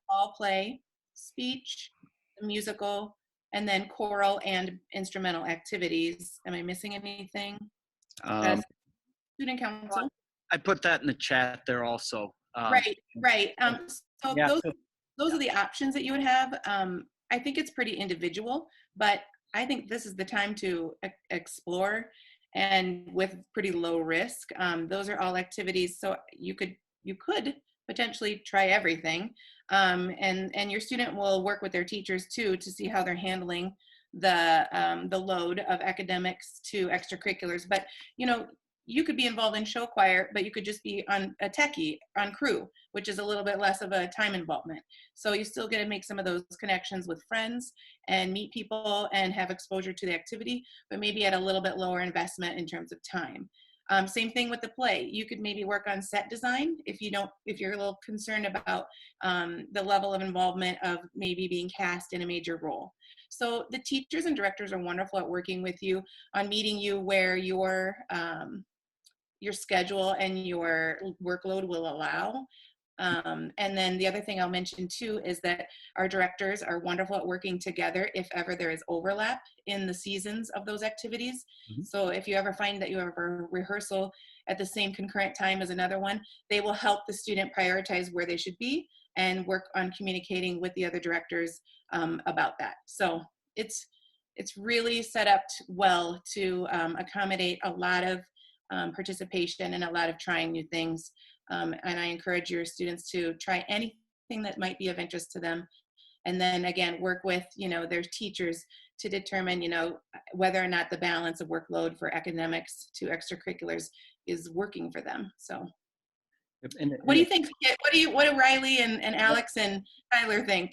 Speaker 6: ball play, speech, musical, and then choral and instrumental activities. Am I missing anything? Student council.
Speaker 8: I put that in the chat there also.
Speaker 6: Right. So those are the options that you would have. I think it's pretty individual, but I think this is the time to explore, and with pretty low risk. Those are all activities, so you could potentially try everything. And your student will work with their teachers too to see how they're handling the load of academics to extracurriculars. But you could be involved in show choir, but you could just be on a techie on crew, which is a little bit less of a time involvement. So you still get to make some of those connections with friends and meet people and have exposure to the activity, but maybe at a little bit lower investment in terms of time. Same thing with the play. You could maybe work on set design if you're a little concerned about the level of involvement of maybe being cast in a major role. So the teachers and directors are wonderful at working with you on meeting you where your schedule and your workload will allow. And then the other thing I'll mention too is that our directors are wonderful at working together if ever there is overlap in the seasons of those activities. Mm-hmm. So if you ever find that you have a rehearsal at the same concurrent time as another one, they will help the student prioritize where they should be and work on communicating with the other directors about that. So it's really set up well to accommodate a lot of participation and a lot of trying new things. And I encourage your students to try anything that might be of interest to them. And then again, work with, their teachers to determine, whether or not the balance of workload for academics to extracurriculars is working for them. So what do you think? What do Riley and Alex and Tyler think?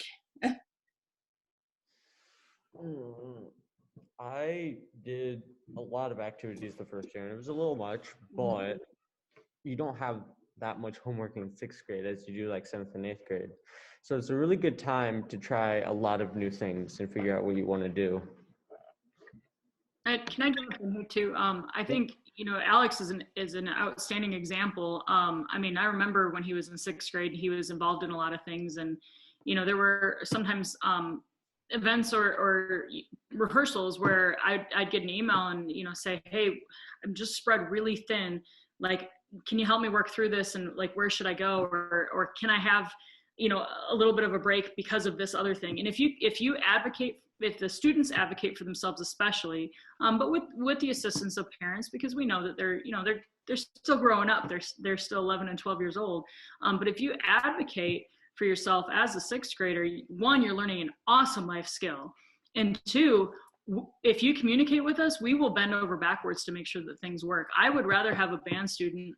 Speaker 15: I did a lot of activities the first year, and it was a little much, but you don't have that much homework in 6th grade as you do like 7th and 8th grade. So it's a really good time to try a lot of new things and figure out what you want to do.
Speaker 11: Can I jump in here too? I think, Alex is an outstanding example. I remember when he was in 6th grade, he was involved in a lot of things, and, there were sometimes events or rehearsals where I'd get an email and, say, hey, I'm just spread really thin. Like, can you help me work through this? And like, where should I go? Or can I have, a little bit of a break because of this other thing? And if the students advocate for themselves, especially, but with the assistance of parents, because we know that they're still growing up. They're still 11 and 12 years old. But if you advocate for yourself as a 6th grader, one, you're learning an awesome life skill. And two, if you communicate with us, we will bend over backwards to make sure that things work. I would rather have a band student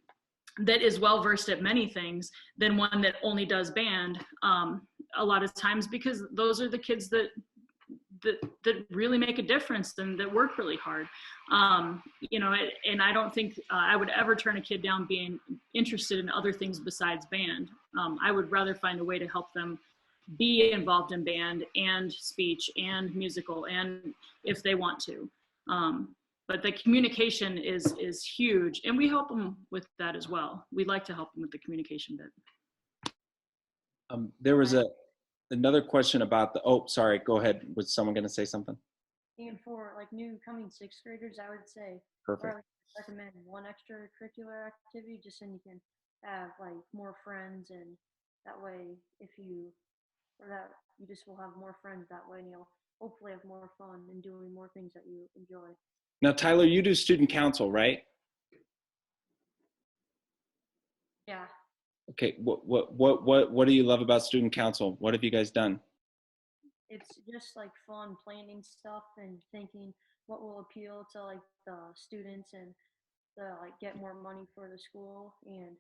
Speaker 11: that is well versed at many things than one that only does band a lot of times, because those are the kids that really make a difference and that work really hard. You know, and I don't think I would ever turn a kid down being interested in other things besides band. I would rather find a way to help them be involved in band and speech and musical, and if they want to. But the communication is huge, and we help them with that as well. We'd like to help them with the communication bit.
Speaker 1: There was another question about the, oh, sorry, go ahead. Was someone going to say something?
Speaker 10: And for like new coming sixth graders, I would say,
Speaker 1: Perfect.
Speaker 10: or I would recommend one extracurricular activity, just so you can have like more friends, and that way you just will have more friends that way, and you'll hopefully have more fun and doing more things that you enjoy.
Speaker 1: Now, Tyler, you do student council, right?
Speaker 10: Yeah.
Speaker 1: Okay. What do you love about student council? What have you guys done?
Speaker 10: It's just like fun planning stuff and thinking what will appeal to like the students, and to like get more money for the school, and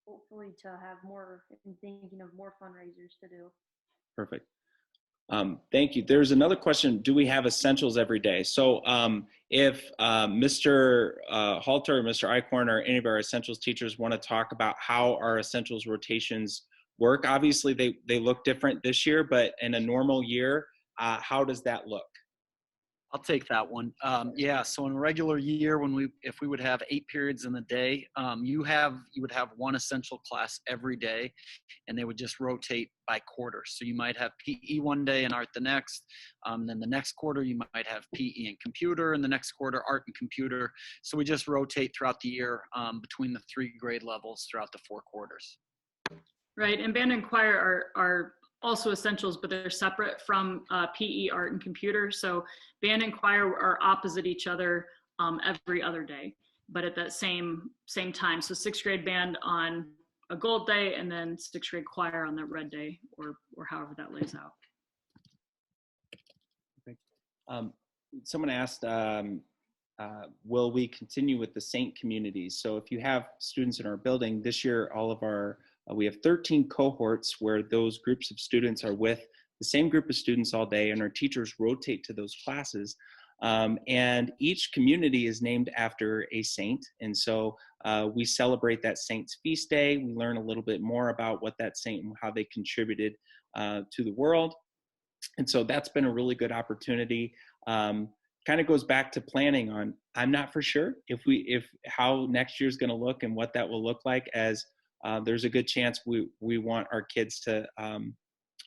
Speaker 10: hopefully to have more, and thinking of more fundraisers to do.
Speaker 1: Perfect. Thank you. There's another question. Do we have essentials every day? So if Mr. Halter or Mr. Eichhorn or any of our essentials teachers want to talk about how our essentials rotations work, obviously they look different this year, but in a normal year, how does that look?
Speaker 8: I'll take that one. Yeah, so in a regular year, if we would have 8 periods in the day, you would have one essential class every day, and they would just rotate by quarter. So you might have PE one day and art the next. Then the next quarter you might have PE and computer, and the next quarter art and computer. So we just rotate throughout the year between the 3 grade levels throughout the 4 quarters.
Speaker 11: Right, and band and choir are also essentials, but they're separate from PE, art, and computer. So band and choir are opposite each other every other day, but at that same time. So 6th grade band on a gold day, and then 6th grade choir on the red day, or however that lays out.
Speaker 1: Someone asked, will we continue with the Saint communities? So if you have students in our building this year, we have 13 cohorts where those groups of students are with the same group of students all day, and our teachers rotate to those classes. And each community is named after a saint. And so we celebrate that saint's feast day. We learn a little bit more about what that saint and how they contributed to the world. And so that's been a really good opportunity. Kind of goes back to planning on, I'm not for sure if how next year's going to look and what that will look like, as there's a good chance we want our kids to,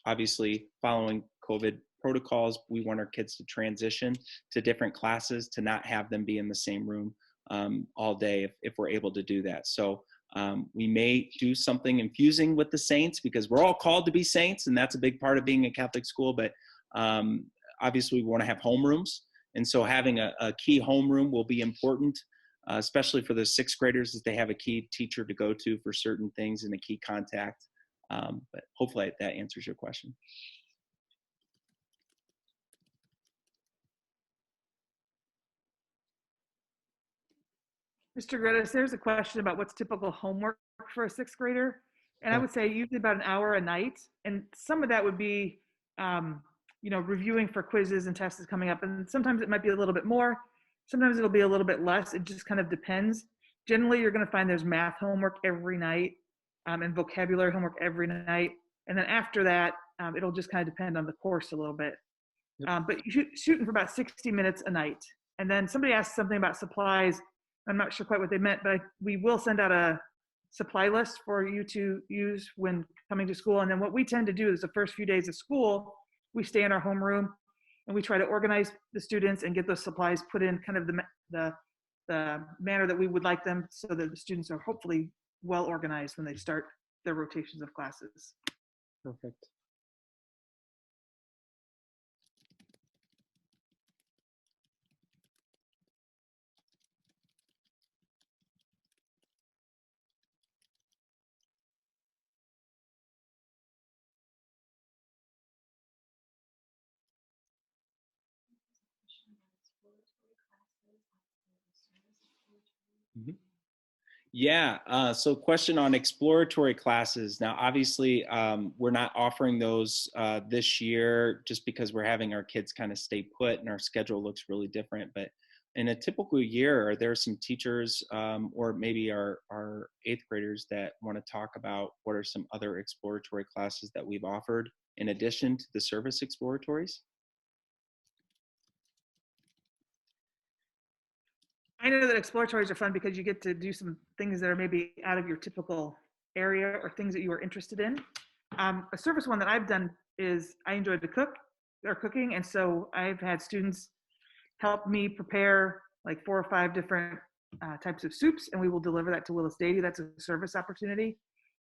Speaker 1: obviously following COVID protocols, we want our kids to transition to different classes, to not have them be in the same room all day if we're able to do that. So we may do something infusing with the saints, because we're all called to be saints, and that's a big part of being a Catholic school. But obviously we want to have homerooms, and so having a key homeroom will be important, especially for the 6th graders, as they have a key teacher to go to for certain things and a key contact. But hopefully that answers your question.
Speaker 3: Mr. Gredis, there's a question about what's typical homework for a 6th grader. And I would say usually about an hour a night. And some of that would be, reviewing for quizzes and tests coming up. And sometimes it might be a little bit more. Sometimes it'll be a little bit less. It just kind of depends. Generally, you're going to find there's math homework every night and vocabulary homework every night. And then after that, it'll just kind of depend on the course a little bit. But you're shooting for about 60 minutes a night. And then somebody asked something about supplies. I'm not sure quite what they meant, but we will send out a supply list for you to use when coming to school. And then what we tend to do is the first few days of school, we stay in our homeroom and we try to organize the students and get those supplies put in kind of the manner that we would like them, so that the students are hopefully well organized when they start their rotations of classes.
Speaker 1: Perfect. Mhm. Yeah. So question on exploratory classes. Now, obviously, we're not offering those this year just because we're having our kids kind of stay put and our schedule looks really different. But in a typical year, are there some teachers or maybe our eighth graders that want to talk about what are some other exploratory classes that we've offered in addition to the service exploratories?
Speaker 3: I know that exploratories are fun because you get to do some things that are maybe out of your typical area or things that you are interested in. A service one that I've done is I enjoy to cook or cooking, and so I've had students help me prepare like 4 or 5 different types of soups, and we will deliver that to Willis Davy. That's a service opportunity.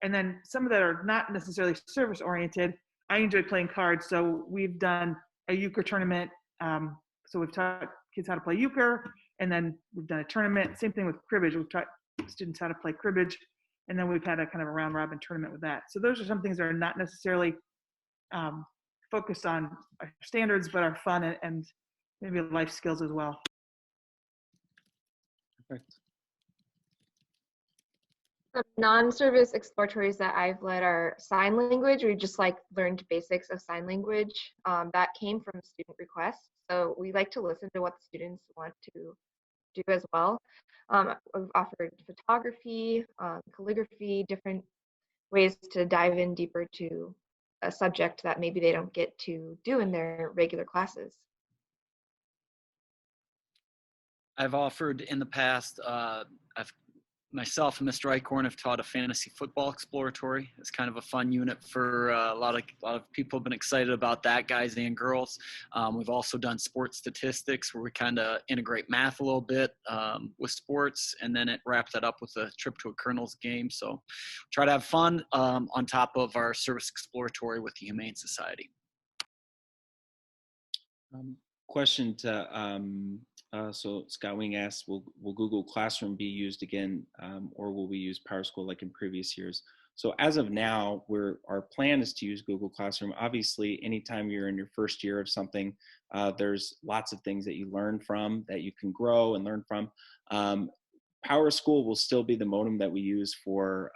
Speaker 3: And then some that are not necessarily service oriented, I enjoy playing cards. So we've done a euchre tournament. So we've taught kids how to play euchre, and then we've done a tournament. Same thing with cribbage. We've taught students how to play cribbage, and then we've had a kind of a round robin tournament with that. So those are some things that are not necessarily focused on our standards, but are fun and maybe life skills as well.
Speaker 1: Perfect.
Speaker 12: The non-service exploratories that I've led are sign language. We just like learned basics of sign language. That came from student requests. So we like to listen to what the students want to do as well. We've offered photography, calligraphy, different ways to dive in deeper to a subject that maybe they don't get to do in their regular classes.
Speaker 8: I've offered in the past, myself and Mr. Eichhorn have taught a fantasy football exploratory. It's kind of a fun unit for a lot of people have been excited about that, guys and girls. We've also done sports statistics where we kind of integrate math a little bit with sports, and then it wrapped that up with a trip to a Colonel's game. So try to have fun on top of our service exploratory with the Humane Society.
Speaker 1: Question to so Scott Wing asks, will Google Classroom be used again, or will we use PowerSchool like in previous years? So as of now, our plan is to use Google Classroom. Obviously, anytime you're in your first year of something, there's lots of things that you learn from, that you can grow and learn from. PowerSchool will still be the modem that we use for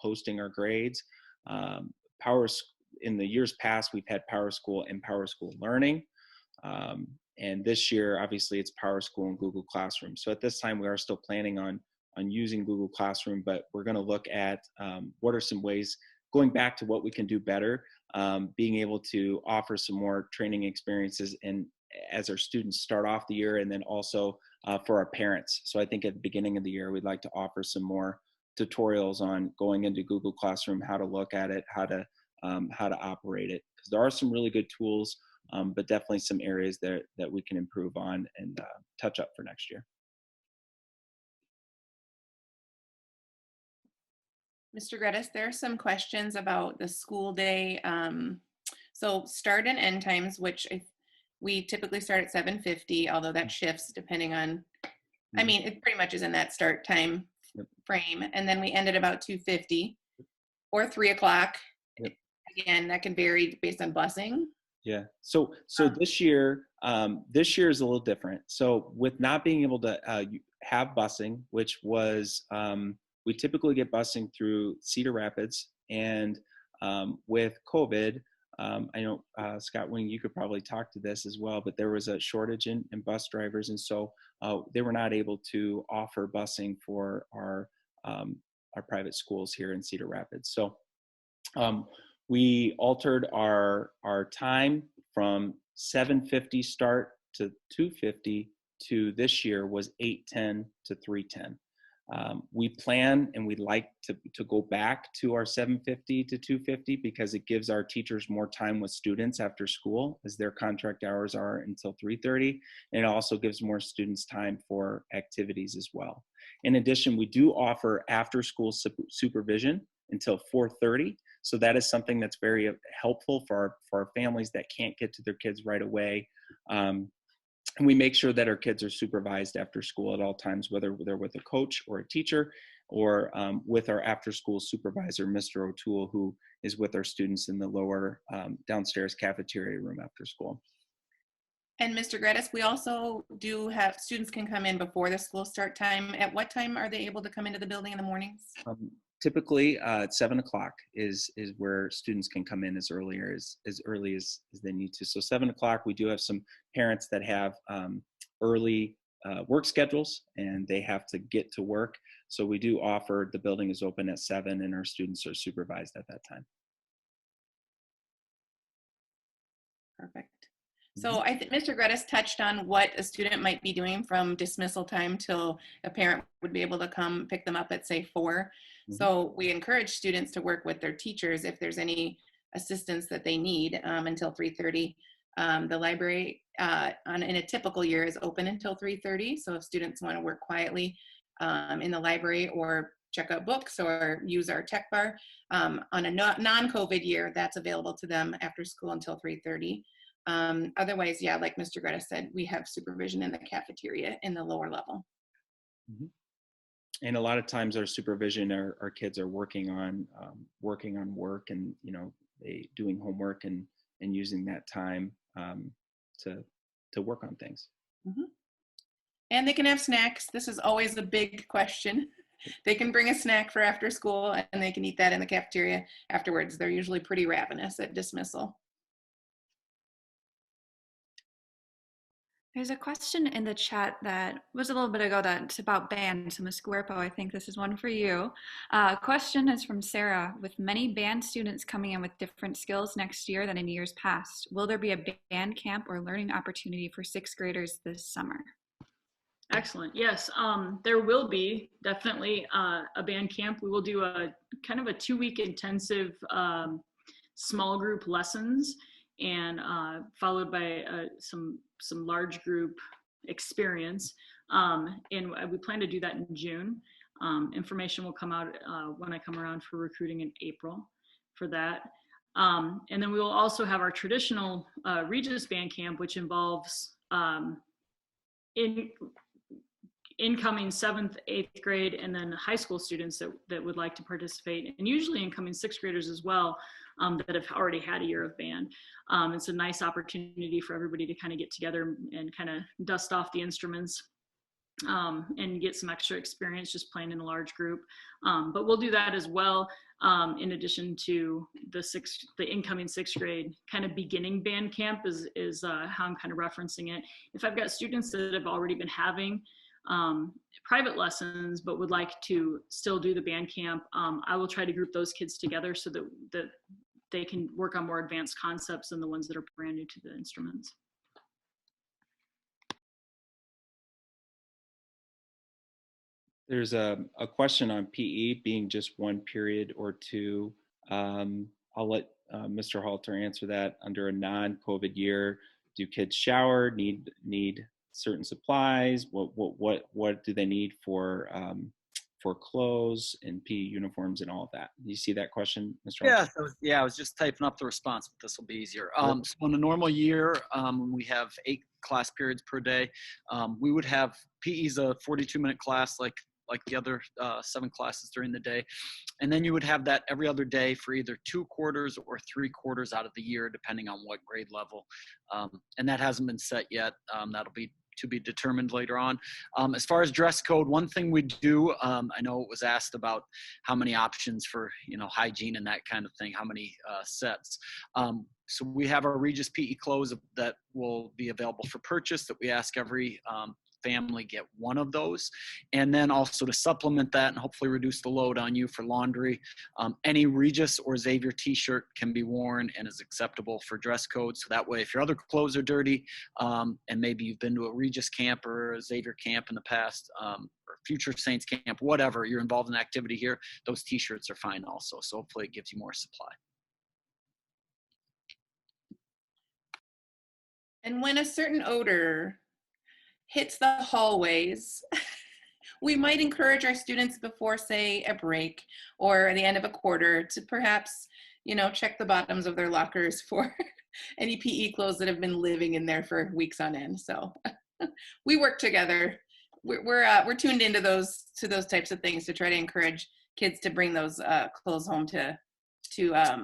Speaker 1: posting our grades. In the years past, we've had PowerSchool and PowerSchool Learning. And this year, obviously, it's PowerSchool and Google Classroom. So at this time, we are still planning on using Google Classroom, but we're going to look at what are some ways, going back to what we can do better, being able to offer some more training experiences and as our students start off the year, and then also for our parents. So I think at the beginning of the year, we'd like to offer some more tutorials on going into Google Classroom, how to look at it, how to operate it. Because there are some really good tools, but definitely some areas that we can improve on and touch up for next year.
Speaker 6: Mr. Gredis, there are some questions about the school day. So start and end times, which we typically start at 7:50, although that shifts depending on, I mean, it pretty much is in that start time frame. And then we end at about 2:50 or 3 o'clock.
Speaker 1: Yep.
Speaker 6: Again, that can vary based on busing.
Speaker 1: Yeah. So this year is a little different. So with not being able to have busing, which was we typically get busing through Cedar Rapids, and with COVID, I know Scott Wing, you could probably talk to this as well, but there was a shortage in bus drivers, and so they were not able to offer busing for our private schools here in Cedar Rapids. So we altered our time from 7:50 start to 2:50 to this year was 8:10 to 3:10. We plan and we'd like to go back to our 7:50 to 2:50 because it gives our teachers more time with students after school, as their contract hours are until 3:30, and it also gives more students time for activities as well. In addition, we do offer after school supervision until 4:30. So that is something that's very helpful for our families that can't get to their kids right away. And we make sure that our kids are supervised after school at all times, whether they're with a coach or a teacher, or with our after school supervisor, Mr. O'Toole, who is with our students in the lower downstairs cafeteria room after school.
Speaker 6: And Mr. Gredis, we also do have, students can come in before the school start time. At what time are they able to come into the building in the mornings?
Speaker 1: Typically, at 7 o'clock is where students can come in as early as they need to. So 7 o'clock, we do have some parents that have early work schedules and they have to get to work. So we do offer, the building is open at 7 and our students are supervised at that time.
Speaker 6: Perfect. So I think Mr. Gredis touched on what a student might be doing from dismissal time till a parent would be able to come pick them up at, say, 4. So we encourage students to work with their teachers if there's any assistance that they need until 3:30. The library in a typical year is open until 3:30. So if students want to work quietly in the library or check out books or use our tech bar, on a non-COVID year, that's available to them after school until 3:30. Otherwise, yeah, like Mr. Greta said, we have supervision in the cafeteria in the lower level.
Speaker 1: And a lot of times our supervision, our kids are working on work and, you know, they doing homework and using that time to work on things.
Speaker 6: And they can have snacks. This is always a big question. They can bring a snack for after school and they can eat that in the cafeteria afterwards. They're usually pretty ravenous at dismissal.
Speaker 13: There's a question in the chat that was a little bit ago that's about band. So Ms. Guerpo, I think this is one for you. Question is from Sarah. With many band students coming in with different skills next year than in years past, will there be a band camp or learning opportunity for 6th graders this summer?
Speaker 11: Excellent. Yes, there will be definitely a band camp. We will do a kind of a 2-week intensive small group lessons and followed by some large group experience. And we plan to do that in June. Information will come out when I come around for recruiting in April for that. And then we will also have our traditional Regis band camp, which involves incoming 7th, 8th grade, and then high school students that would like to participate, and usually incoming 6th graders as well that have already had a year of band. It's a nice opportunity for everybody to kind of get together and kind of dust off the instruments and get some extra experience just playing in a large group. But we'll do that as well in addition to the incoming 6th grade kind of beginning band camp is how I'm kind of referencing it. If I've got students that have already been having private lessons but would like to still do the band camp, I will try to group those kids together so that they can work on more advanced concepts than the ones that are brand new to the instruments.
Speaker 1: There's a question on PE being just 1 period or 2. I'll let Mr. Halter answer that. Under a non-COVID year, do kids shower, need certain supplies? What do they need for clothes and PE uniforms and all of that? Do you see that question, Mr. Halter?
Speaker 8: Yeah, I was just typing up the response, but this will be easier. So in a normal year, when we have 8 class periods per day, we would have PE's a 42-minute class like the other 7 classes during the day. And then you would have that every other day for either 2 quarters or 3 quarters out of the year, depending on what grade level. And that hasn't been set yet. That'll be to be determined later on. As far as dress code, one thing we do, I know it was asked about how many options for, hygiene and that kind of thing, how many sets. So we have our Regis PE clothes that will be available for purchase that we ask every family get one of those. And then also to supplement that and hopefully reduce the load on you for laundry, any Regis or Xavier t-shirt can be worn and is acceptable for dress code. So that way, if your other clothes are dirty and maybe you've been to a Regis camp or a Xavier camp in the past, or Future Saints camp, whatever, you're involved in activity here, those t-shirts are fine also. So hopefully it gives you more supply.
Speaker 6: And when a certain odor hits the hallways, we might encourage our students before, say, a break or the end of a quarter to perhaps, check the bottoms of their lockers for any PE clothes that have been living in there for weeks on end. So we work together. We're tuned into those types of things to try to encourage kids to bring those clothes home to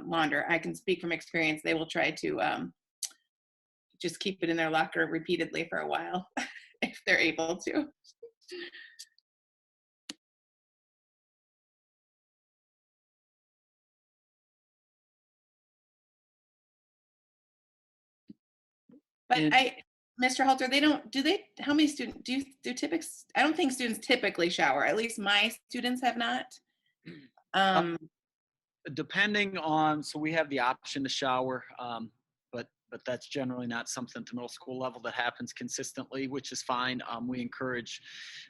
Speaker 6: launder. I can speak from experience. They will try to just keep it in their locker repeatedly for a while if they're able to. But Mr. Halter, how many students, I don't think students typically shower. At least my students have not.
Speaker 8: Depending on, so we have the option to shower, but that's generally not something at the middle school level that happens consistently, which is fine. We encourage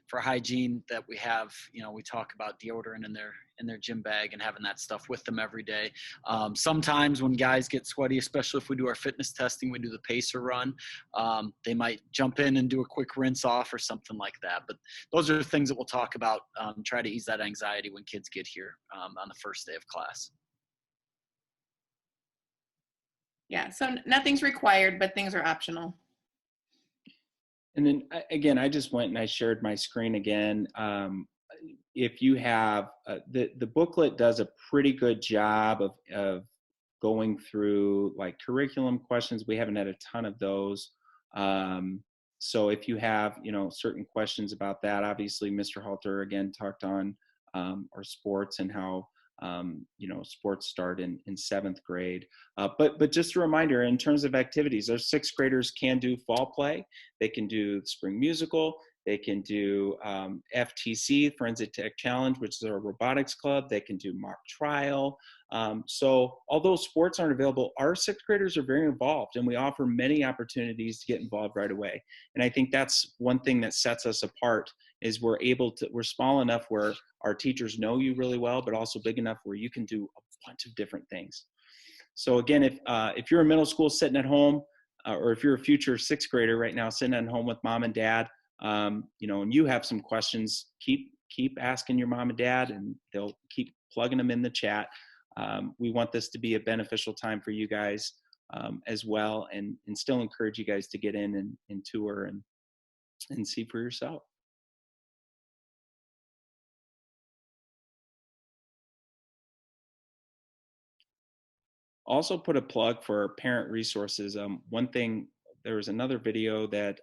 Speaker 8: for hygiene that we have, we talk about deodorant in their gym bag and having that stuff with them every day. Sometimes when guys get sweaty, especially if we do our fitness testing, we do the pacer run, they might jump in and do a quick rinse off or something like that. But those are things that we'll talk about, try to ease that anxiety when kids get here on the first day of class.
Speaker 6: Yeah, so nothing's required, but things are optional.
Speaker 1: And then again, I just went and I shared my screen again. If you have, the booklet does a pretty good job of going through like curriculum questions. We haven't had a ton of those. So if you have, certain questions about that, obviously Mr. Halter again talked on our sports and how sports start in 7th grade. But just a reminder, in terms of activities, our 6th graders can do fall play. They can do spring musical. They can do FTC, Forensic Tech Challenge, which is our robotics club. They can do mock trial. So although sports aren't available, our 6th graders are very involved, and we offer many opportunities to get involved right away. And I think that's one thing that sets us apart is we're small enough where our teachers know you really well, but also big enough where you can do a bunch of different things. So again, if you're in middle school sitting at home, or if you're a future 6th grader right now sitting at home with mom and dad, and you have some questions, keep asking your mom and dad, and they'll keep plugging them in the chat. We want this to be a beneficial time for you guys as well, and still encourage you guys to get in and tour and see for yourself. Also put a plug for parent resources. One thing, there was another video that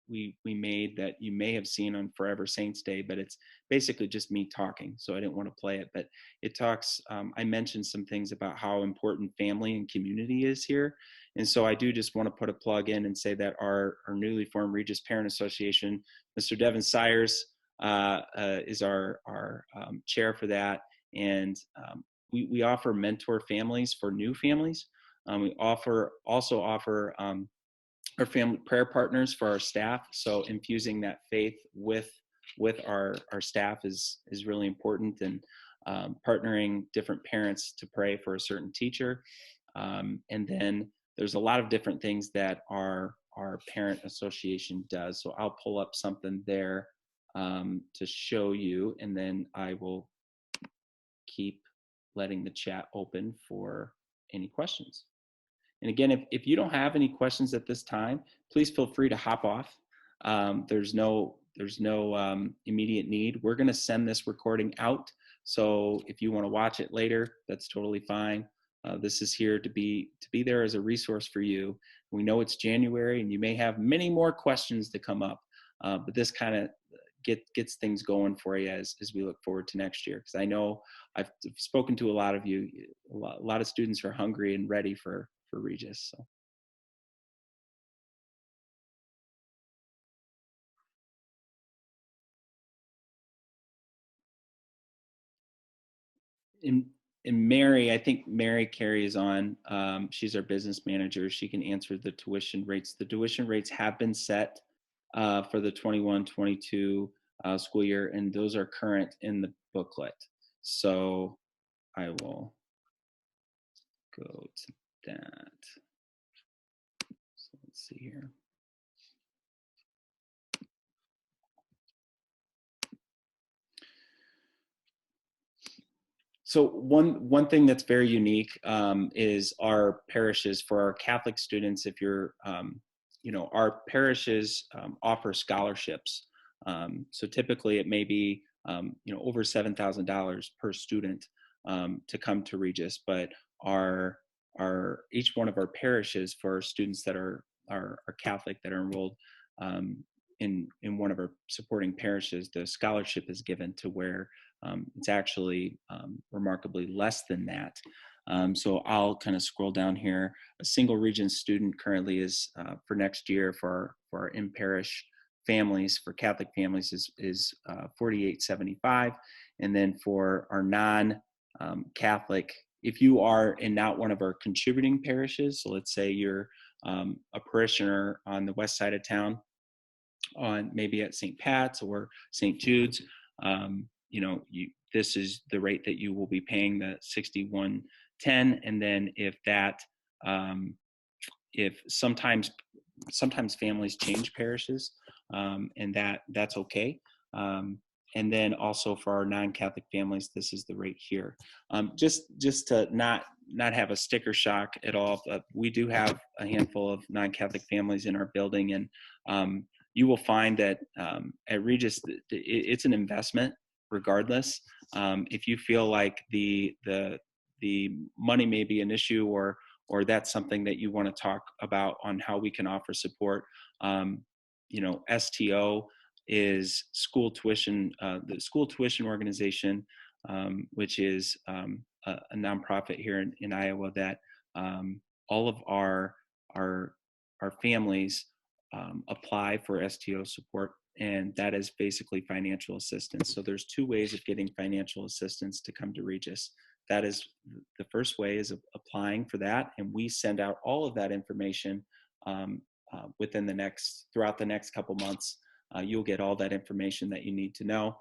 Speaker 1: we made that you may have seen on Forever Saints Day, but it's basically just me talking, so I didn't want to play it. But it talks, I mentioned some things about how important family and community is here. And so I do just want to put a plug in and say that our newly formed Regis Parent Association, Mr. Devin Sayers is our chair for that. And we offer mentor families for new families. We also offer our family prayer partners for our staff. So infusing that faith with our staff is really important, and partnering different parents to pray for a certain teacher. And then there's a lot of different things that our parent association does. So I'll pull up something there to show you, and then I will keep letting the chat open for any questions. And again, if you don't have any questions at this time, please feel free to hop off. There's no immediate need. We're going to send this recording out. So if you want to watch it later, that's totally fine. This is here to be there as a resource for you. We know it's January and you may have many more questions to come up, but this kind of gets things going for you as we look forward to next year. Because I know I've spoken to a lot of you. A lot of students are hungry and ready for Regis. So. And Mary, I think Mary carries on. She's our business manager. She can answer the tuition rates. The tuition rates have been set for the 21-22 school year, and those are current in the booklet. So I will go to that. So let's see here. So one thing that's very unique is our parishes for our Catholic students. If you're, our parishes offer scholarships. So typically it may be, over $7,000 per student to come to Regis, but our each one of our parishes for students that are Catholic that are enrolled in one of our supporting parishes, the scholarship is given to where it's actually remarkably less than that. So I'll kind of scroll down here. A single region student currently is for next year for our in-parish families, for Catholic families, is $48.75, and then for our non-Catholic, if you are in not one of our contributing parishes, so let's say you're a parishioner on the west side of town, on maybe at St. Pat's or St. Jude's, this is the rate that you will be paying, the $61.10. And then if sometimes families change parishes, and that's okay. And then also for our non-Catholic families, this is the rate here. Just to not have a sticker shock at all, we do have a handful of non-Catholic families in our building, and you will find that at Regis, it's an investment regardless. If you feel like the money may be an issue, or that's something that you want to talk about on how we can offer support, STO is school tuition, the school tuition organization, which is a nonprofit here in Iowa that all of our families apply for STO support, and that is basically financial assistance. So there's two ways of getting financial assistance to come to Regis. That is, the first way is applying for that, and we send out all of that information throughout the next couple months. You'll get all that information that you need to know.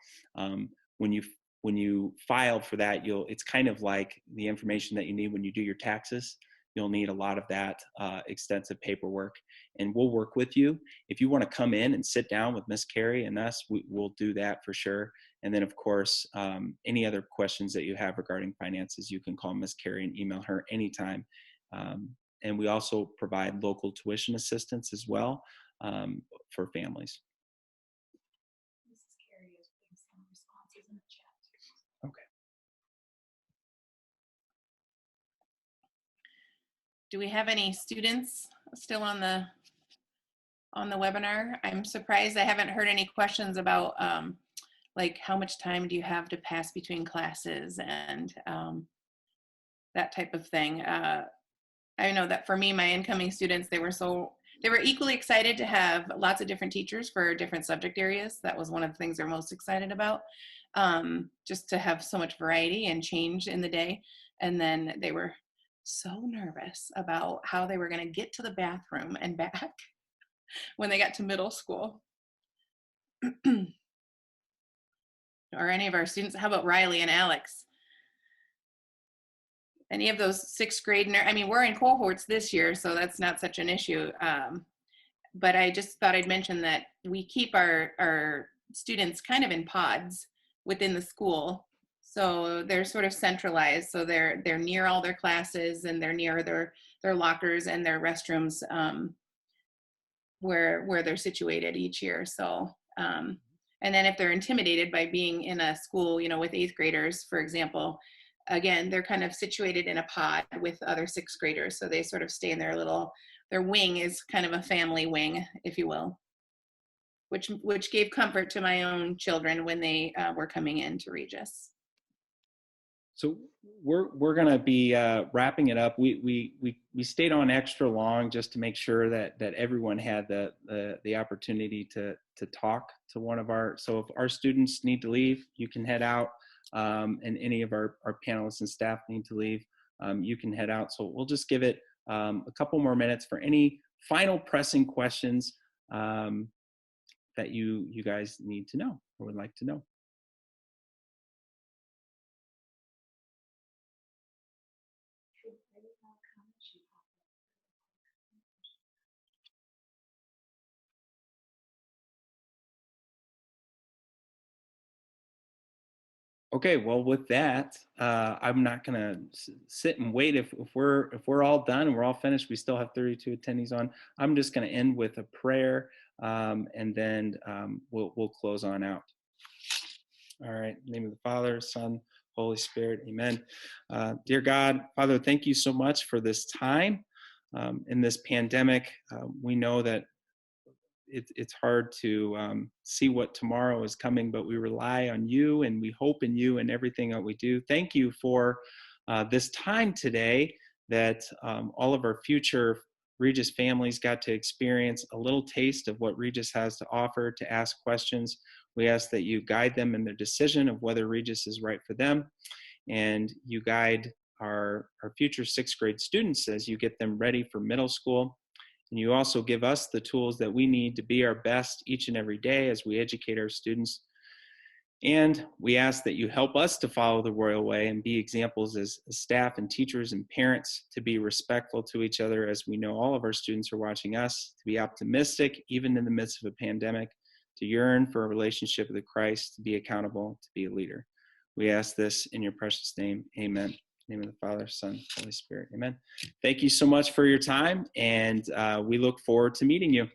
Speaker 1: When you file for that, it's kind of like the information that you need when you do your taxes. You'll need a lot of that extensive paperwork, and we'll work with you. If you want to come in and sit down with Miss Carrie and us, we'll do that for sure. And then, of course, any other questions that you have regarding finances, you can call Miss Carrie and email her anytime. And we also provide local tuition assistance as well for families. Okay.
Speaker 6: Do we have any students still on the webinar? I'm surprised I haven't heard any questions about like how much time do you have to pass between classes and that type of thing. I know that for me, my incoming students, they were equally excited to have lots of different teachers for different subject areas. That was one of the things they're most excited about, just to have so much variety and change in the day. And then they were so nervous about how they were going to get to the bathroom and back when they got to middle school. Or any of our students, how about Riley and Alex? Any of those sixth grade, we're in cohorts this year, so that's not such an issue. But I just thought I'd mention that we keep our students kind of in pods within the school. So they're sort of centralized. So they're near all their classes, and they're near their lockers and their restrooms where they're situated each year. So, and then if they're intimidated by being in a school, with eighth graders, for example, again, they're kind of situated in a pod with other sixth graders. So they sort of stay in their wing is kind of a family wing, if you will, which gave comfort to my own children when they were coming into Regis.
Speaker 1: So we're going to be wrapping it up. We stayed on extra long just to make sure that everyone had the opportunity to talk to one of our. So if our students need to leave, you can head out, and any of our panelists and staff need to leave, you can head out. So we'll just give it a couple more minutes for any final pressing questions that you guys need to know or would like to know. Okay, well, with that, I'm not going to sit and wait. If we're all done and we're all finished, we still have 32 attendees on. I'm just going to end with a prayer, and then we'll close on out. All right, in the name of the Father, Son, Holy Spirit. Amen. Dear God, Father, thank you so much for this time in this pandemic. We know that it's hard to see what tomorrow is coming, but we rely on you and we hope in you in everything that we do. Thank you for this time today that all of our future Regis families got to experience a little taste of what Regis has to offer, to ask questions. We ask that you guide them in their decision of whether Regis is right for them, and you guide our future sixth grade students as you get them ready for middle school. And you also give us the tools that we need to be our best each and every day as we educate our students. And we ask that you help us to follow the royal way and be examples as staff and teachers and parents, to be respectful to each other as we know all of our students are watching us, to be optimistic even in the midst of a pandemic, to yearn for a relationship with Christ, to be accountable, to be a leader. We ask this in your precious name. Amen. In the name of the Father, Son, Holy Spirit. Amen. Thank you so much for your time, and we look forward to meeting you.